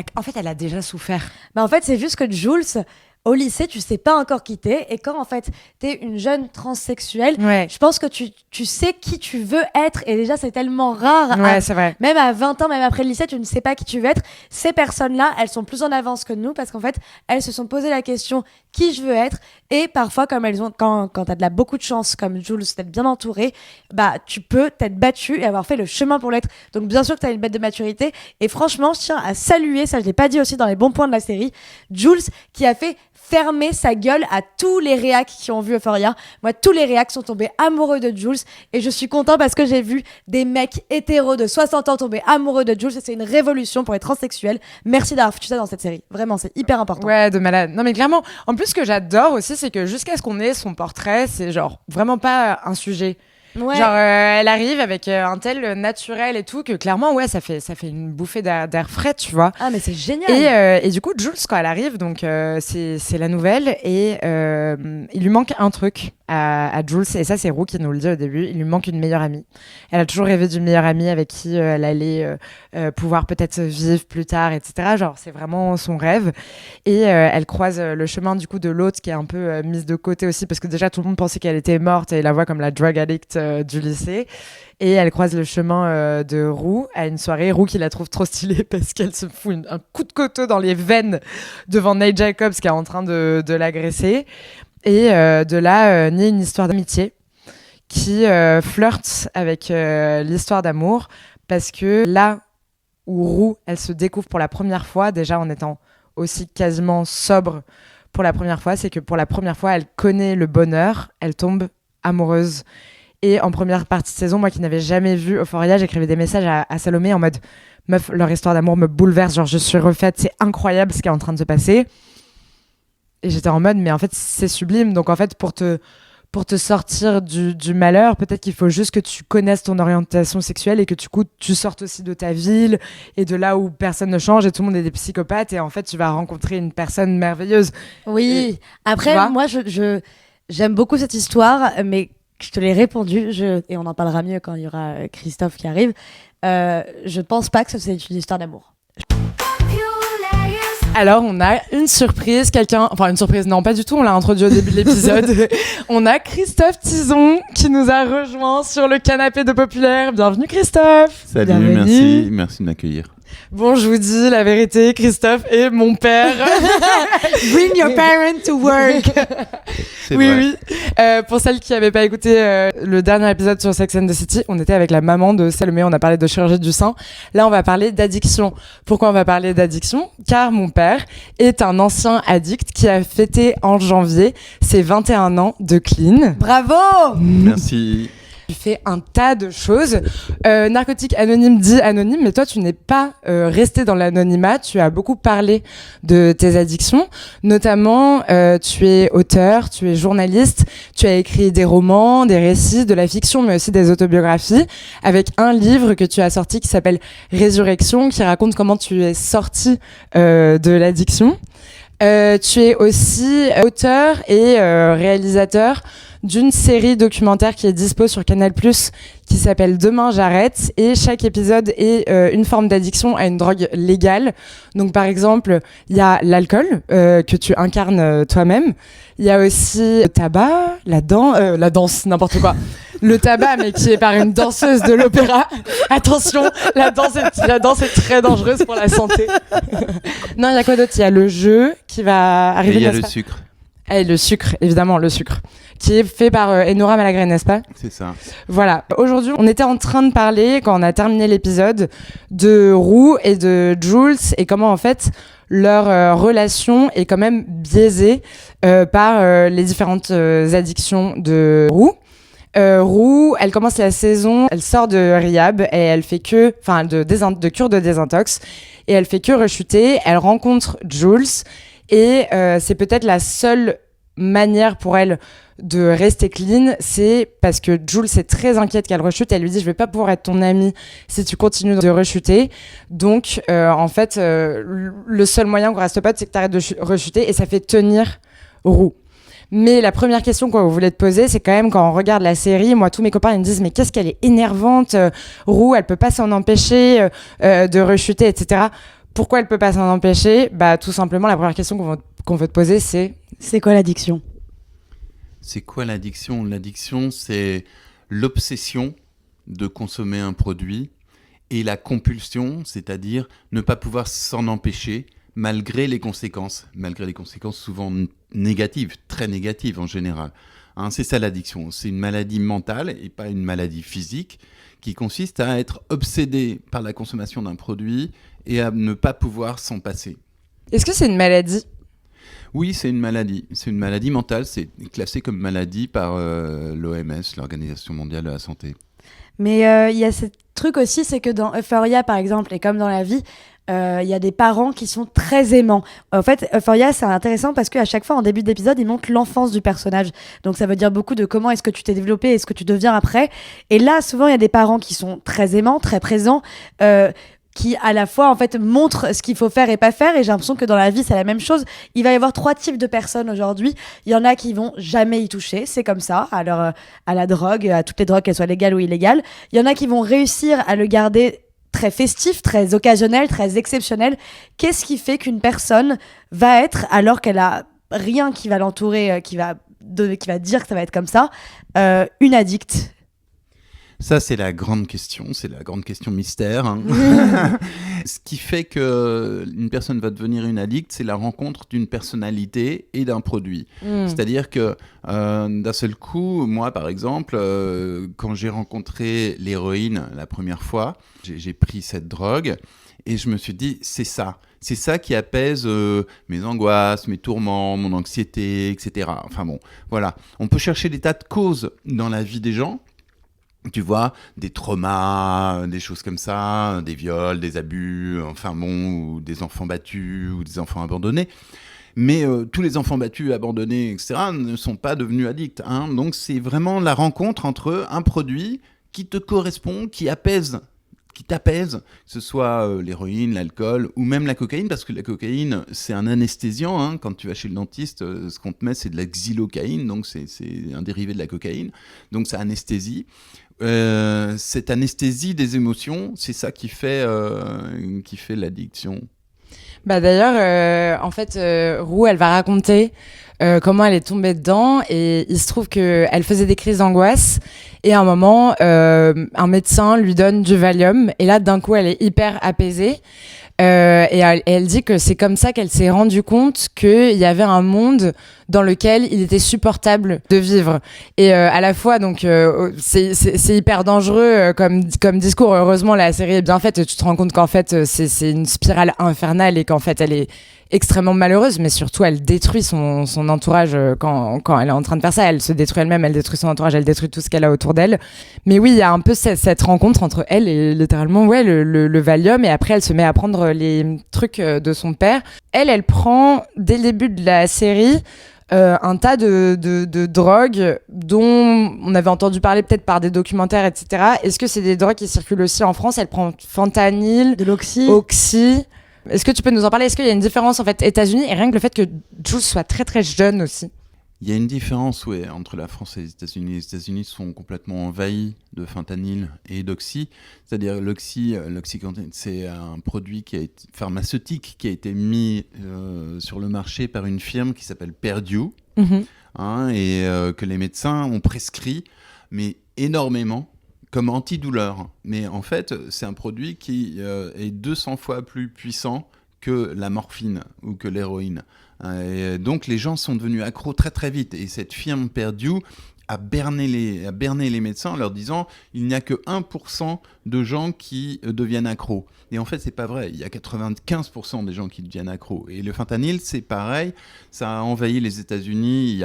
a déjà souffert. Bah en fait, c'est juste que Jules, au lycée, tu sais pas encore qui t'es. Et quand, en fait, t'es une jeune transsexuelle, je pense que tu sais qui tu veux être. Et déjà, c'est tellement rare. Ouais, c'est vrai. Même à 20 ans, même après le lycée, tu ne sais pas qui tu veux être. Ces personnes-là, elles sont plus en avance que nous parce qu'en fait, elles se sont posé la question qui je veux être. Et parfois, comme elles ont, quand t'as beaucoup de chance, comme Jules, d'être bien entourée, bah, tu peux t'être battue et avoir fait le chemin pour l'être. Donc, bien sûr que t'as une bête de maturité. Et franchement, je tiens à saluer, ça je l'ai pas dit aussi dans les bons points de la série, Jules, qui a fait fermer sa gueule à tous les réacs qui ont vu Euphoria. Moi, tous les réacs sont tombés amoureux de Jules et je suis content parce que j'ai vu des mecs hétéros de 60 ans tomber amoureux de Jules et c'est une révolution pour les transsexuels. Merci d'avoir foutu ça dans cette série. Vraiment, c'est hyper important. Ouais, de malade. Non, mais clairement, en plus, ce que j'adore aussi, c'est que jusqu'à ce qu'on ait son portrait, c'est genre vraiment pas un sujet. Ouais. Genre, elle arrive avec un tel naturel et tout que clairement, ouais, ça fait une bouffée d'air frais, tu vois. Ah, mais c'est génial. Et du coup, Jules, quand elle arrive, donc c'est la nouvelle et il lui manque un truc à Jules, et ça, c'est Roux qui nous le dit au début. Il lui manque une meilleure amie. Elle a toujours rêvé d'une meilleure amie avec qui elle allait pouvoir peut-être vivre plus tard, etc. Genre, c'est vraiment son rêve. Et elle croise le chemin du coup de l'autre qui est un peu mise de côté aussi parce que déjà tout le monde pensait qu'elle était morte et il la voit comme la drug addict du lycée. Et elle croise le chemin de Roux à une soirée. Roux qui la trouve trop stylée parce qu'elle se fout un coup de couteau dans les veines devant Nate Jacobs qui est en train de l'agresser. Et de là naît une histoire d'amitié qui flirte avec l'histoire d'amour parce que là où Roux, elle se découvre pour la première fois, déjà en étant aussi quasiment sobre pour la première fois, c'est que pour la première fois, elle connaît le bonheur, elle tombe amoureuse. Et en première partie de saison, moi qui n'avais jamais vu Euphoria, j'écrivais des messages à Salomé en mode « Meuf, leur histoire d'amour me bouleverse, genre je suis refaite, c'est incroyable ce qui est en train de se passer. » Et j'étais en mode « Mais en fait, c'est sublime. » Donc en fait, pour te sortir du malheur, peut-être qu'il faut juste que tu connaisses ton orientation sexuelle et que tu sortes aussi de ta ville et de là où personne ne change et tout le monde est des psychopathes et en fait, tu vas rencontrer une personne merveilleuse. Oui. Après, moi, j'aime beaucoup cette histoire, mais je te l'ai répondu, et on en parlera mieux quand il y aura Christophe qui arrive. Je pense pas que c'est une histoire d'amour. Alors, on a une surprise, une surprise, non, pas du tout, on l'a introduit au début de l'épisode. On a Christophe Tison qui nous a rejoint sur le canapé de Populaire. Bienvenue Christophe. Salut, bienvenue. merci de m'accueillir. Bon, je vous dis la vérité, Christophe est mon père. Bring your parent to work. C'est vrai. Oui. Pour celles qui n'avaient pas écouté le dernier épisode sur Sex and the City, on était avec la maman de Salomé, on a parlé de chirurgie du sein. Là, on va parler d'addiction. Pourquoi on va parler d'addiction ? Car mon père est un ancien addict qui a fêté en janvier ses 21 ans de clean. Bravo ! Merci. Tu fais un tas de choses. Narcotique Anonyme dit anonyme, mais toi, tu n'es pas resté dans l'anonymat. Tu as beaucoup parlé de tes addictions. Notamment, tu es auteur, tu es journaliste, tu as écrit des romans, des récits, de la fiction, mais aussi des autobiographies, avec un livre que tu as sorti qui s'appelle Résurrection, qui raconte comment tu es sorti de l'addiction. Tu es aussi auteur et réalisateur d'une série documentaire qui est dispo sur Canal+, qui s'appelle Demain j'arrête, et chaque épisode est une forme d'addiction à une drogue légale. Donc par exemple, il y a l'alcool que tu incarnes toi-même. Il y a aussi le tabac, la danse, n'importe quoi. Le tabac, mais qui est par une danseuse de l'opéra. Attention, la danse est très dangereuse pour la santé. Non, il y a quoi d'autre ? Il y a le jeu qui va arriver. Et il y a le sucre. Et le sucre, évidemment, le sucre. Qui est fait par Enora Malagré, n'est-ce pas ? C'est ça. Voilà. Aujourd'hui, on était en train de parler, quand on a terminé l'épisode, de Roux et de Jules et comment, en fait, leur relation est quand même biaisée par les différentes addictions de Roux. Roux, elle commence la saison, elle sort de rehab et elle fait de cure de désintox et elle fait que rechuter. Elle rencontre Jules et c'est peut-être la seule manière pour elle de rester clean, c'est parce que Jules est très inquiète qu'elle rechute. Elle lui dit je vais pas pouvoir être ton amie si tu continues de rechuter. Donc en fait le seul moyen qu'on reste potes c'est que tu arrêtes de rechuter et ça fait tenir Roux. Mais la première question qu'on voulait te poser, c'est quand même quand on regarde la série, moi tous mes copains ils me disent mais qu'est-ce qu'elle est énervante, Roux, elle peut pas s'en empêcher de rechuter, etc. Pourquoi elle peut pas s'en empêcher ? Bah tout simplement la première question qu'on veut te poser c'est quoi l'addiction ? C'est quoi l'addiction ? L'addiction, c'est l'obsession de consommer un produit et la compulsion, c'est-à-dire ne pas pouvoir s'en empêcher malgré les conséquences souvent négatives, très négatives en général. C'est ça l'addiction, c'est une maladie mentale et pas une maladie physique qui consiste à être obsédé par la consommation d'un produit et à ne pas pouvoir s'en passer. Est-ce que c'est une maladie ? Oui, c'est une maladie mentale, c'est classé comme maladie par l'OMS, l'Organisation mondiale de la santé. Mais il y a ce truc aussi, c'est que dans Euphoria, par exemple, et comme dans la vie, il y a des parents qui sont très aimants. En fait, Euphoria, c'est intéressant parce qu'à chaque fois, en début d'épisode, ils montrent l'enfance du personnage. Donc ça veut dire beaucoup de comment est-ce que tu t'es développé et ce que tu deviens après. Et là, souvent, il y a des parents qui sont très aimants, très présents, qui à la fois en fait montrent ce qu'il faut faire et pas faire, et j'ai l'impression que dans la vie c'est la même chose. Il va y avoir 3 types de personnes aujourd'hui. Il y en a qui vont jamais y toucher, c'est comme ça, à la drogue, à toutes les drogues, qu'elles soient légales ou illégales. Il y en a qui vont réussir à le garder très festif, très occasionnel, très exceptionnel. Qu'est-ce qui fait qu'une personne va être, alors qu'elle a rien qui va l'entourer, qui va dire que ça va être comme ça, une addicte? Ça, c'est la grande question mystère. Ce qui fait qu'une personne va devenir une addict, c'est la rencontre d'une personnalité et d'un produit. C'est-à-dire que d'un seul coup, moi par exemple, quand j'ai rencontré l'héroïne la première fois, j'ai pris cette drogue et je me suis dit, c'est ça qui apaise mes angoisses, mes tourments, mon anxiété, etc. Enfin bon, voilà. On peut chercher des tas de causes dans la vie des gens. Tu vois, des traumas, des choses comme ça, des viols, des abus, enfin bon, ou des enfants battus, ou des enfants abandonnés. Mais tous les enfants battus, abandonnés, etc., ne sont pas devenus addicts. Donc c'est vraiment la rencontre entre un produit qui te correspond, qui t'apaise, que ce soit l'héroïne, l'alcool ou même la cocaïne, parce que la cocaïne, c'est un anesthésiant. Quand tu vas chez le dentiste, ce qu'on te met, c'est de la xylocaïne, donc c'est un dérivé de la cocaïne. Donc ça anesthésie. Cette anesthésie des émotions, c'est ça qui fait l'addiction. Bah d'ailleurs, en fait, Roux, elle va raconter comment elle est tombée dedans, et il se trouve qu'elle faisait des crises d'angoisse, et à un moment, un médecin lui donne du Valium, et là, d'un coup, elle est hyper apaisée. Et elle dit que c'est comme ça qu'elle s'est rendue compte qu'il y avait un monde dans lequel il était supportable de vivre. Et à la fois, donc, c'est hyper dangereux comme discours. Heureusement, la série est bien faite. Tu te rends compte qu'en fait, c'est une spirale infernale et qu'en fait, elle est extrêmement malheureuse, mais surtout, elle détruit son entourage quand elle est en train de faire ça. Elle se détruit elle-même, elle détruit son entourage, elle détruit tout ce qu'elle a autour d'elle. Mais oui, il y a un peu cette rencontre entre elle et littéralement le Valium, et après, elle se met à prendre les trucs de son père. Elle prend, dès le début de la série, un tas de drogues dont on avait entendu parler peut-être par des documentaires, etc. Est-ce que c'est des drogues qui circulent aussi en France ? Elle prend fentanyl, de l'oxy, oxy. Est-ce que tu peux nous en parler ? Est-ce qu'il y a une différence en fait États-Unis, et rien que le fait que Jules soit très très jeune aussi ? Il y a une différence, entre la France et les États-Unis. Les États-Unis sont complètement envahis de fentanyl et d'oxy. C'est-à-dire l'oxycontin, c'est un produit pharmaceutique qui a été mis sur le marché par une firme qui s'appelle Purdue, et que les médecins ont prescrit, mais énormément, comme antidouleur. Mais en fait, c'est un produit qui est 200 fois plus puissant que la morphine ou que l'héroïne. Et donc les gens sont devenus accros très très vite. Et cette firme Purdue a berné les médecins en leur disant il n'y a que 1% de gens qui deviennent accros. Et en fait, c'est pas vrai. Il y a 95% des gens qui deviennent accros. Et le fentanyl, c'est pareil. Ça a envahi les États-Unis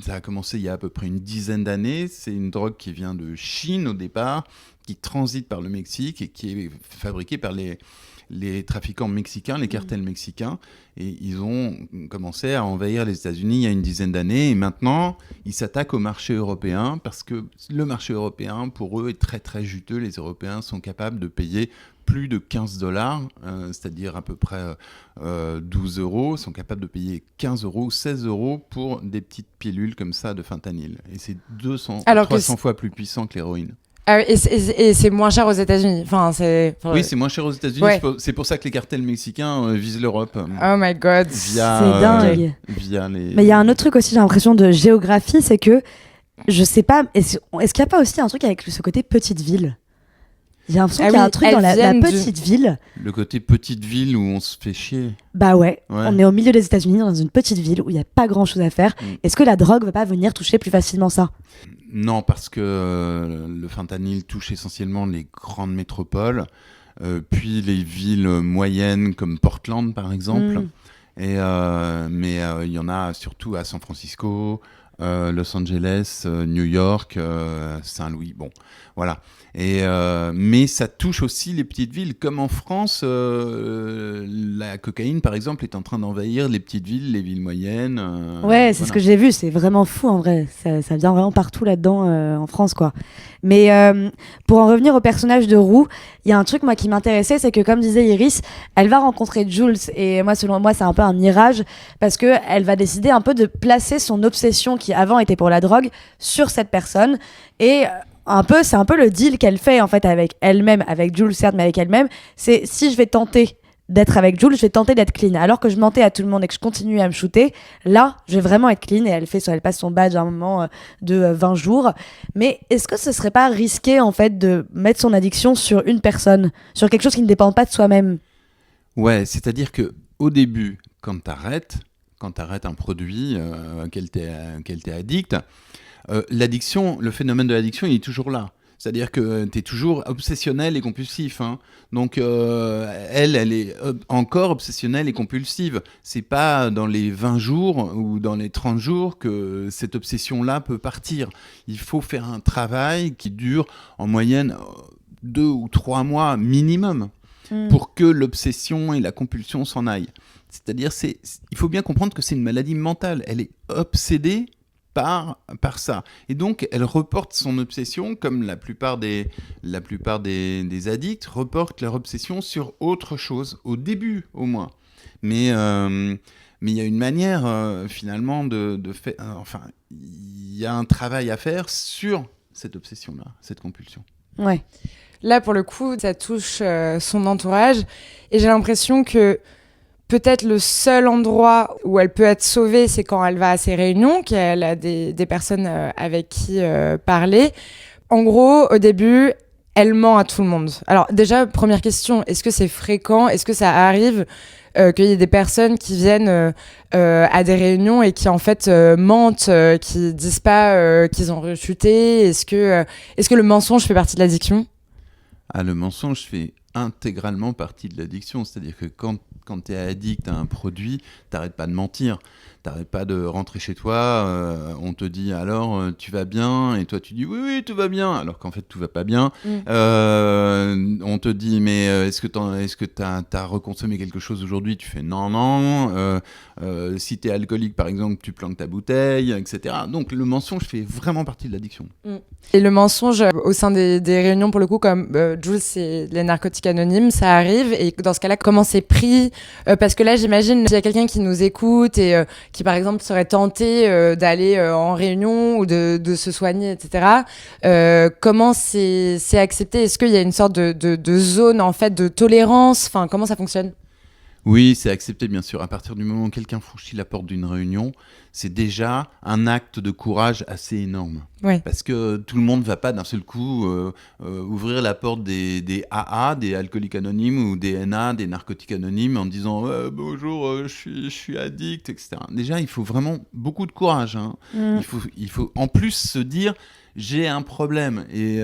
ça a commencé il y a à peu près une dizaine d'années. C'est une drogue qui vient de Chine au départ, qui transite par le Mexique et qui est fabriqué par les trafiquants mexicains, les cartels mexicains. Et ils ont commencé à envahir les États-Unis il y a une dizaine d'années. Et maintenant, ils s'attaquent au marché européen parce que le marché européen, pour eux, est très, très juteux. Les Européens sont capables de payer plus de $15, c'est-à-dire à peu près 12 €, sont capables de payer 15 €, 16 € pour des petites pilules comme ça de fentanyl. Et c'est 300 fois plus puissant que l'héroïne. Et c'est moins cher aux États-Unis. Oui, c'est moins cher aux États-Unis. Ouais. C'est pour ça que les cartels mexicains visent l'Europe. Oh my god. C'est dingue. Via les... Mais il y a un autre truc aussi, j'ai l'impression, de géographie, c'est que, je sais pas, est-ce qu'il n'y a pas aussi un truc avec ce côté petite ville ? J'ai l'impression qu'il y a un truc dans la petite ville. Le côté petite ville où on se fait chier. Bah ouais, on est au milieu des États-Unis, dans une petite ville où il n'y a pas grand-chose à faire. Est-ce que la drogue va pas venir toucher plus facilement ça ? Non, parce que le fentanyl touche essentiellement les grandes métropoles, puis les villes moyennes comme Portland par exemple. Mais il y en a surtout à San Francisco, Los Angeles, New York, Saint-Louis. Bon, voilà. Mais ça touche aussi les petites villes. Comme en France, la cocaïne, par exemple, est en train d'envahir les petites villes, les villes moyennes. Ouais, c'est ce que j'ai vu. C'est vraiment fou, en vrai. Ça vient vraiment partout là-dedans, en France, quoi. Mais pour en revenir au personnage de Rue, il y a un truc, moi, qui m'intéressait, c'est que, comme disait Iris, elle va rencontrer Jules. Et moi, selon moi, c'est un peu un mirage, parce qu'elle va décider un peu de placer son obsession, qui avant était pour la drogue, sur cette personne. Et... c'est un peu le deal qu'elle fait en fait avec elle-même, avec Jules certes, mais avec elle-même. C'est si je vais tenter d'être avec Jules, je vais tenter d'être clean. Alors que je mentais à tout le monde et que je continue à me shooter, là, je vais vraiment être clean. Et elle passe son badge à un moment de 20 jours. Mais est-ce que ce serait pas risqué en fait de mettre son addiction sur une personne, sur quelque chose qui ne dépend pas de soi-même ? Ouais, c'est-à-dire que au début, quand t'arrêtes un produit auquel t'es addict. L'addiction, le phénomène de l'addiction, il est toujours là. C'est-à-dire que tu es toujours obsessionnel et compulsif. Hein. Donc, elle est encore obsessionnelle et compulsive. C'est pas dans les 20 jours ou dans les 30 jours que cette obsession-là peut partir. Il faut faire un travail qui dure en moyenne 2 ou 3 mois minimum pour que l'obsession et la compulsion s'en aillent. C'est-à-dire, il faut bien comprendre que c'est une maladie mentale. Elle est obsédée par ça. Et donc, elle reporte son obsession, comme la plupart des addicts reportent leur obsession sur autre chose, au début au moins. Mais il y a une manière, finalement, de faire... enfin, il y a un travail à faire sur cette obsession-là, cette compulsion. Ouais. Là, pour le coup, ça touche son entourage. Et j'ai l'impression que peut-être le seul endroit où elle peut être sauvée, c'est quand elle va à ses réunions, qu'elle a des personnes avec qui parler. En gros, au début, elle ment à tout le monde. Alors déjà, première question, est-ce que c'est fréquent ? Est-ce que ça arrive qu'il y ait des personnes qui viennent à des réunions et qui en fait mentent, qui disent pas qu'ils ont rechuté ? Est-ce que le mensonge fait partie de l'addiction ? Le mensonge fait intégralement partie de l'addiction. C'est-à-dire que quand tu es addict à un produit, t'arrêtes pas de mentir. T'arrêtes pas de rentrer chez toi, on te dit alors tu vas bien, et toi tu dis oui tout va bien, alors qu'en fait tout va pas bien. On te dit mais est-ce que t'as reconsommé quelque chose aujourd'hui ? Tu fais non. Si t'es alcoolique par exemple, tu planques ta bouteille, etc. Donc le mensonge fait vraiment partie de l'addiction. Et le mensonge au sein des réunions, pour le coup, comme Jules, c'est les narcotiques anonymes, ça arrive. Et dans ce cas-là, comment c'est pris ? Parce que là, j'imagine, s'il y a quelqu'un qui nous écoute et qui, par exemple, serait tenté d'aller en réunion ou de se soigner, etc. Comment c'est accepté ? Est-ce qu'il y a une sorte de zone, en fait, de tolérance ? Enfin, comment ça fonctionne ? Oui, c'est accepté, bien sûr. À partir du moment où quelqu'un franchit la porte d'une réunion, c'est déjà un acte de courage assez énorme. Ouais. Parce que tout le monde ne va pas d'un seul coup ouvrir la porte des AA, des alcooliques anonymes, ou des NA, des narcotiques anonymes, en disant « Bonjour, je suis addict », etc. Déjà, il faut vraiment beaucoup de courage. Hein. Il faut en plus se dire « J'ai un problème » et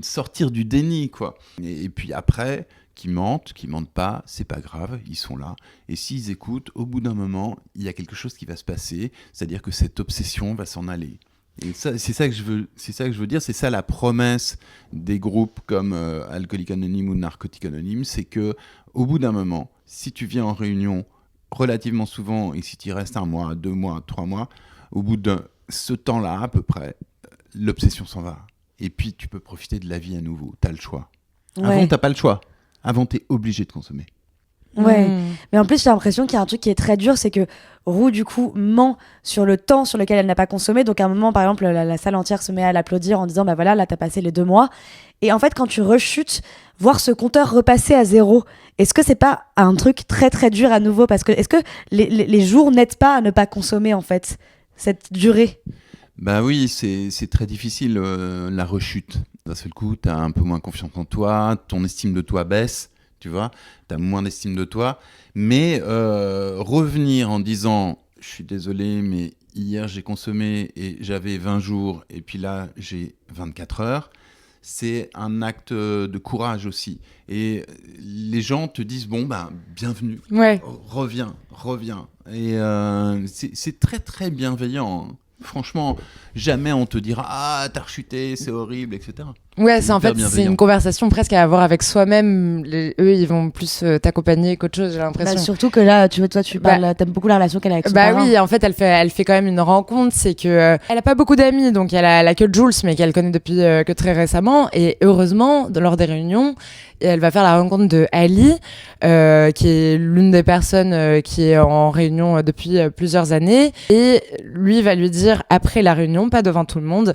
sortir du déni, quoi. Et puis après... qui mentent pas, c'est pas grave, ils sont là. Et s'ils écoutent, au bout d'un moment, il y a quelque chose qui va se passer, c'est-à-dire que cette obsession va s'en aller. Et ça, c'est ça que je veux dire. C'est ça la promesse des groupes comme Alcooliques Anonymes ou Narcotiques Anonymes, c'est que au bout d'un moment, si tu viens en réunion relativement souvent et si tu y restes 1 mois, 2 mois, 3 mois, au bout de ce temps-là à peu près, l'obsession s'en va. Et puis tu peux profiter de la vie à nouveau. T'as le choix. Ouais. Avant, t'as pas le choix. Avant, t'es obligé de consommer. Ouais, mais en plus j'ai l'impression qu'il y a un truc qui est très dur, c'est que Roux du coup ment sur le temps sur lequel elle n'a pas consommé. Donc à un moment par exemple la salle entière se met à l'applaudir en disant bah voilà, là t'as passé les 2 mois. Et en fait quand tu rechutes, voir ce compteur repasser à 0, est-ce que c'est pas un truc très très dur à nouveau? Parce que est-ce que les jours n'aident pas à ne pas consommer en fait, cette durée? Bah oui, c'est très difficile la rechute. D'un seul coup, t'as un peu moins confiance en toi, ton estime de toi baisse. Tu vois, tu as moins d'estime de toi. Mais revenir en disant « Je suis désolé, mais hier j'ai consommé et j'avais 20 jours et puis là j'ai 24 heures », c'est un acte de courage aussi. Et les gens te disent « Bon, ben, bienvenue, reviens. » Et c'est très, très bienveillant. Franchement, jamais on te dira « Ah, t'as rechuté, c'est horrible, etc. » Ouais, c'est une conversation presque à avoir avec soi-même. Eux, ils vont plus t'accompagner qu'autre chose, j'ai l'impression. Bah, surtout que là, tu parles, t'aimes beaucoup la relation qu'elle a avec son parrain. Oui, en fait, elle fait quand même une rencontre. C'est que elle a pas beaucoup d'amis, donc elle a que Jules, mais qu'elle connaît depuis que très récemment. Et heureusement, lors des réunions, elle va faire la rencontre de Ali, qui est l'une des personnes qui est en réunion depuis plusieurs années. Et lui va lui dire après la réunion, pas devant tout le monde: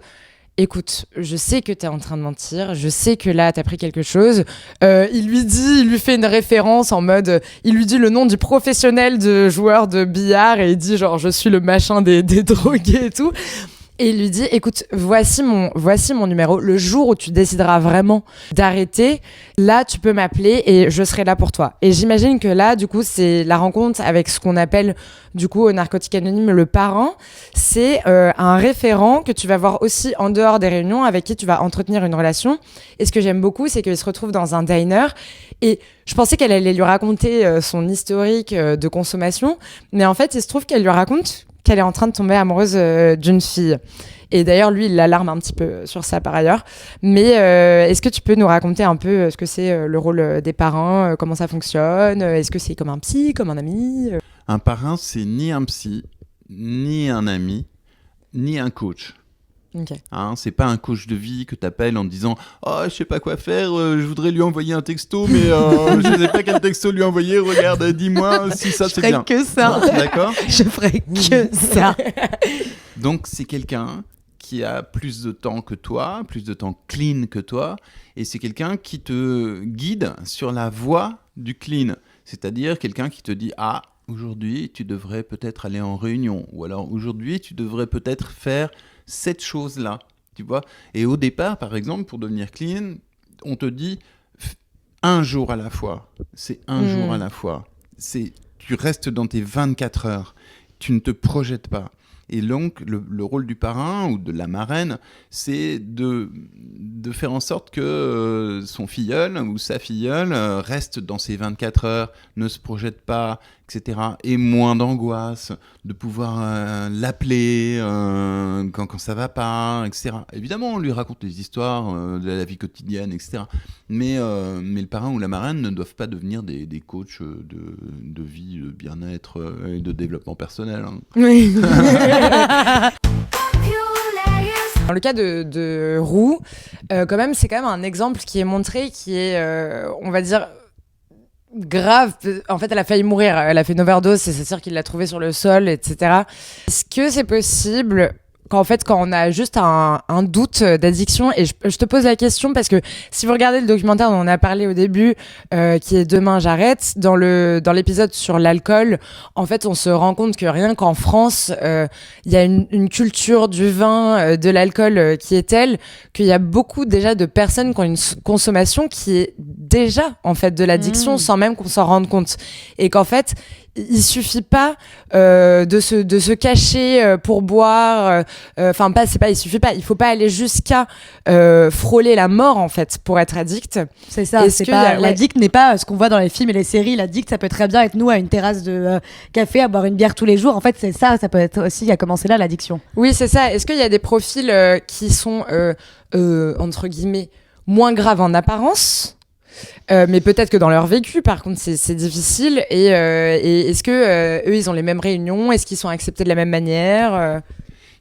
écoute, je sais que t'es en train de mentir, je sais que là t'as pris quelque chose. Il lui fait une référence en mode, il lui dit le nom du professionnel de joueur de billard et il dit genre je suis le machin des drogués et tout. Et il lui dit, écoute, voici mon numéro. Le jour où tu décideras vraiment d'arrêter, là, tu peux m'appeler et je serai là pour toi. Et j'imagine que là, du coup, c'est la rencontre avec ce qu'on appelle, du coup, au Narcotique Anonyme, le parrain. C'est un référent que tu vas voir aussi en dehors des réunions, avec qui tu vas entretenir une relation. Et ce que j'aime beaucoup, c'est qu'il se retrouve dans un diner. Et je pensais qu'elle allait lui raconter son historique de consommation. Mais en fait, il se trouve qu'elle lui raconte qu'elle est en train de tomber amoureuse d'une fille. Et d'ailleurs, lui, il l'alarme un petit peu sur ça par ailleurs. Mais est-ce que tu peux nous raconter un peu ce que c'est le rôle des parrains, comment ça fonctionne? Est-ce que c'est comme un psy, comme un ami? Un parrain, c'est ni un psy, ni un ami, ni un coach. Okay. Hein, c'est pas un coach de vie que t'appelles en disant « Oh, je sais pas quoi faire, je voudrais lui envoyer un texto, mais je sais pas quel texto lui envoyer, regarde, dis-moi si ça c'est bien. » Je ferais que ça. D'accord ? Je ferais que ça. Donc c'est quelqu'un qui a plus de temps que toi, plus de temps clean que toi, et c'est quelqu'un qui te guide sur la voie du clean. C'est-à-dire quelqu'un qui te dit « Ah, aujourd'hui, tu devrais peut-être aller en réunion, ou alors aujourd'hui, tu devrais peut-être faire cette chose-là, tu vois. Et au départ, par exemple, pour devenir clean, on te dit 1 jour à la fois. C'est 1 jour à la fois. Tu restes dans tes 24 heures. Tu ne te projettes pas. Et donc, le rôle du parrain ou de la marraine, c'est de faire en sorte que son filleul ou sa filleule reste dans ses 24 heures, ne se projette pas, etc. Et moins d'angoisse, de pouvoir l'appeler quand ça va pas, etc. Évidemment, on lui raconte des histoires de la vie quotidienne, etc. Mais le parrain ou la marraine ne doivent pas devenir des coachs de vie, de bien-être et de développement personnel. Hein. Oui. Dans le cas de Roux, quand même, c'est quand même un exemple qui est montré, qui est, on va dire, grave. En fait, elle a failli mourir. Elle a fait une overdose, c'est sa sœur qui l'a trouvée sur le sol, etc. Est-ce que c'est possible quand on a juste un doute d'addiction? Et je te pose la question parce que si vous regardez le documentaire dont on a parlé au début, qui est Demain j'arrête, dans l'épisode sur l'alcool, en fait on se rend compte que rien qu'en France il y a une culture du vin, de l'alcool qui est telle qu'il y a beaucoup déjà de personnes qui ont une consommation qui est déjà en fait de l'addiction sans même qu'on s'en rende compte, et qu'en fait il suffit pas de se cacher pour boire, enfin il suffit pas, il faut pas aller jusqu'à frôler la mort en fait pour être addict. C'est ça. L'addict n'est pas ce qu'on voit dans les films et les séries. L'addict, ça peut très bien être nous à une terrasse de café à boire une bière tous les jours. En fait, c'est ça. Ça peut être aussi à commencer là l'addiction. Oui, c'est ça. Est-ce qu'il y a des profils qui sont entre guillemets moins graves en apparence, mais peut-être que dans leur vécu, par contre, c'est difficile. Et est-ce que eux, ils ont les mêmes réunions? Est-ce qu'ils sont acceptés de la même manière?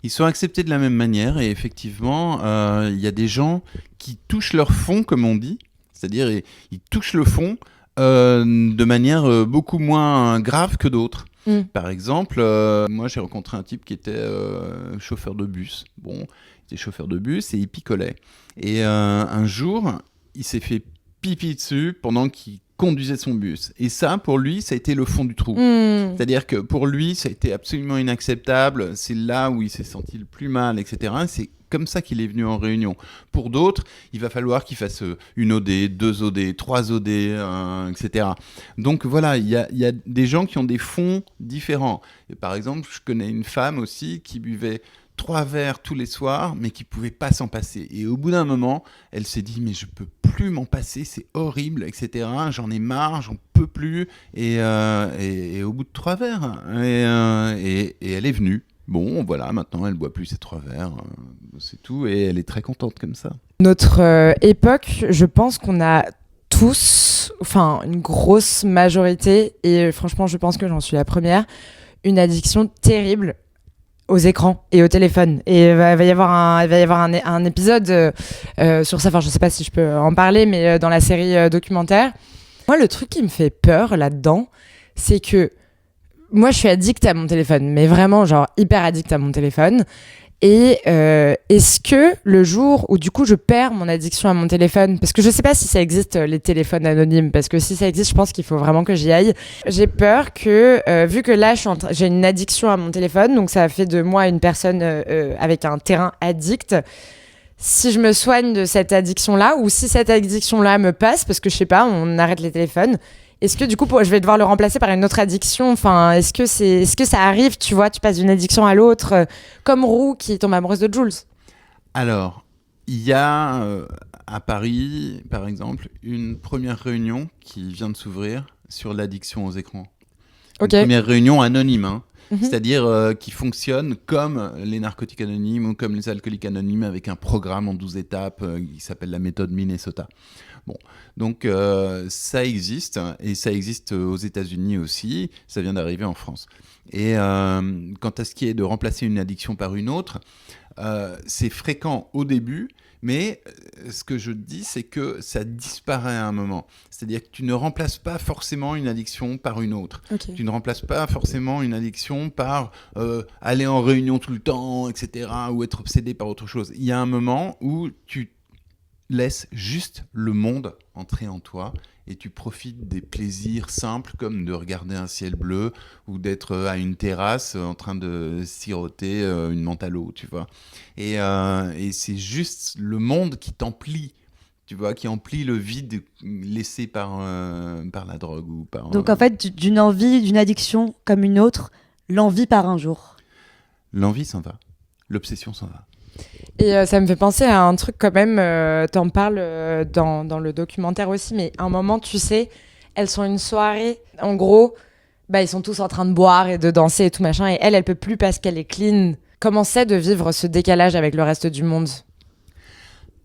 Ils sont acceptés de la même manière, et effectivement, il y a des gens qui touchent leur fond, comme on dit, c'est-à-dire ils touchent le fond de manière beaucoup moins grave que d'autres. Par exemple, moi j'ai rencontré un type qui était chauffeur de bus. Bon, il était chauffeur de bus et il picolait. Et un jour, il s'est fait pipi dessus pendant qu'il conduisait son bus. Et ça, pour lui, ça a été le fond du trou. C'est-à-dire que pour lui, ça a été absolument inacceptable. C'est là où il s'est senti le plus mal, etc. C'est comme ça qu'il est venu en réunion. Pour d'autres, il va falloir qu'il fasse une OD, 2 OD, 3 OD, etc. Donc voilà, il y a des gens qui ont des fonds différents. Et par exemple, je connais une femme aussi qui buvait 3 verres tous les soirs, mais qui ne pouvait pas s'en passer. Et au bout d'un moment, elle s'est dit, mais je ne peux plus m'en passer, c'est horrible, etc. J'en ai marre, j'en peux plus. Et au bout de 3 verres, et elle est venue. Bon, voilà, maintenant, elle ne boit plus ces 3 verres, c'est tout, et elle est très contente comme ça. Notre époque, je pense qu'on a tous, enfin une grosse majorité, et franchement, je pense que j'en suis la première, une addiction terrible aux écrans et au téléphone. Et il va y avoir un épisode sur ça, enfin je sais pas si je peux en parler, mais dans la série documentaire. Moi, le truc qui me fait peur là-dedans, c'est que moi, je suis addict à mon téléphone, mais vraiment, genre, hyper addict à mon téléphone. Et est-ce que le jour où, du coup, je perds mon addiction à mon téléphone, parce que je sais pas si ça existe, les téléphones anonymes, parce que si ça existe, je pense qu'il faut vraiment que j'y aille. J'ai peur que, vu que là, j'ai une addiction à mon téléphone, donc ça fait de moi une personne avec un terrain addict. Si je me soigne de cette addiction-là, ou si cette addiction-là me passe, parce que je sais pas, on arrête les téléphones, est-ce que du coup, je vais devoir le remplacer par une autre addiction? Enfin, est-ce que ça arrive, tu vois, tu passes d'une addiction à l'autre, comme Roux qui tombe amoureuse de Jules? Alors, il y a à Paris, par exemple, une première réunion qui vient de s'ouvrir sur l'addiction aux écrans. Ok. Une première réunion anonyme, hein. C'est-à-dire qui fonctionne comme les narcotiques anonymes ou comme les alcooliques anonymes, avec un programme en 12 étapes qui s'appelle la méthode Minnesota. Bon, donc ça existe, et ça existe aux États-Unis aussi, ça vient d'arriver en France. Et quant à ce qui est de remplacer une addiction par une autre, c'est fréquent au début, mais ce que je dis, c'est que ça disparaît à un moment. C'est-à-dire que tu ne remplaces pas forcément une addiction par une autre. Okay. Tu ne remplaces pas forcément une addiction par aller en réunion tout le temps, etc., ou être obsédé par autre chose. Il y a un moment où tu laisse juste le monde entrer en toi et tu profites des plaisirs simples comme de regarder un ciel bleu ou d'être à une terrasse en train de siroter une menthe à l'eau, tu vois. Et c'est juste le monde qui t'emplit, tu vois, qui emplit le vide laissé par la drogue ou par... Donc en fait, d'une envie, d'une addiction comme une autre, l'envie part un jour. L'envie s'en va, l'obsession s'en va. Et ça me fait penser à un truc quand même, t'en parles dans le documentaire aussi, mais à un moment, tu sais, elles sont une soirée, en gros, bah, ils sont tous en train de boire et de danser et tout machin, et elle peut plus parce qu'elle est clean. Comment c'est de vivre ce décalage avec le reste du monde?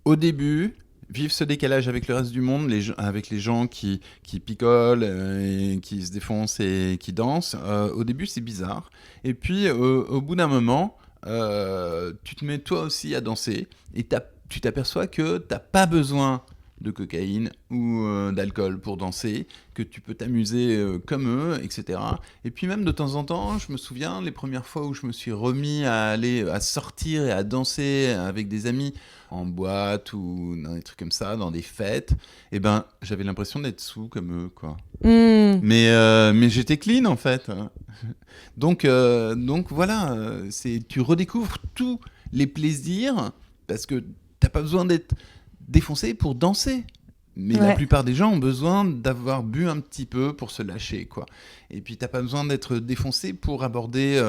Au début, vivre ce décalage avec le reste du monde, avec les gens qui picolent, et qui se défoncent et qui dansent, au début c'est bizarre. Et puis au bout d'un moment, tu te mets toi aussi à danser et tu t'aperçois que tu n'as pas besoin de cocaïne ou d'alcool pour danser, que tu peux t'amuser comme eux, etc. Et puis même de temps en temps, je me souviens, les premières fois où je me suis remis à sortir et à danser avec des amis en boîte ou dans des trucs comme ça, dans des fêtes, et ben j'avais l'impression d'être sous comme eux, quoi. Mais j'étais clean en fait. Donc voilà, tu redécouvres tous les plaisirs parce que t'as pas besoin d'être défoncé pour danser. Mais la plupart des gens ont besoin d'avoir bu un petit peu pour se lâcher, quoi. Et puis, t'as pas besoin d'être défoncé pour aborder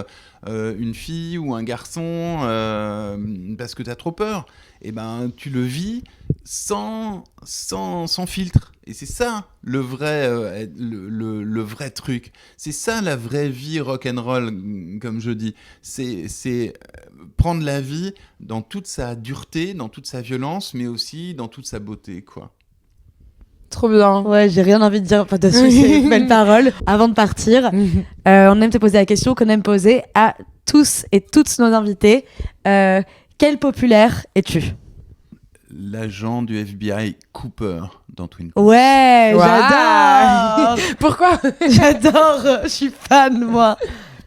une fille ou un garçon parce que t'as trop peur. Et ben, tu le vis sans filtre. Et c'est ça le vrai, le vrai truc. C'est ça la vraie vie rock'n'roll, comme je dis. C'est prendre la vie dans toute sa dureté, dans toute sa violence, mais aussi dans toute sa beauté, quoi. Trop bien. Ouais, j'ai rien envie de dire dessus, c'est une belle parole. Avant de partir, on aime te poser la question qu'on aime poser à tous et toutes nos invités. Quel populaire es-tu ? L'agent du FBI Cooper dans Twin Peaks. Ouais, Wow. j'adore. Pourquoi ? J'adore, je suis fan, moi.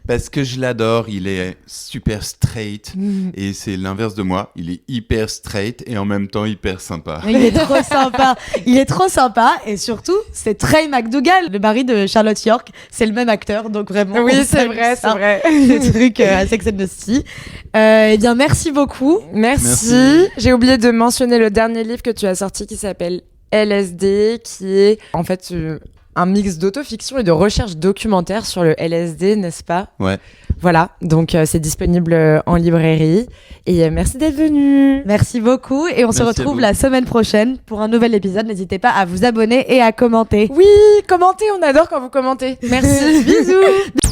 Parce que je l'adore, il est super straight et c'est l'inverse de moi. Il est hyper straight et en même temps hyper sympa. Il est trop sympa. Il est trop sympa et surtout, c'est Trey McDougall, le mari de Charlotte York. C'est le même acteur, donc vraiment. Oui, on c'est salue vrai, ça. c'est vrai. Ces trucs à Sex and the City. Eh bien, merci beaucoup. Merci. J'ai oublié de mentionner le dernier livre que tu as sorti qui s'appelle LSD, qui est en fait un mix d'autofiction et de recherche documentaire sur le LSD, n'est-ce pas ? Ouais. Voilà, donc c'est disponible en librairie. Et merci d'être venu. Merci beaucoup et on se Merci à retrouve vous. la semaine prochaine pour un nouvel épisode. N'hésitez pas à vous abonner et à commenter. Oui, commentez, on adore quand vous commentez. Merci. Bisous.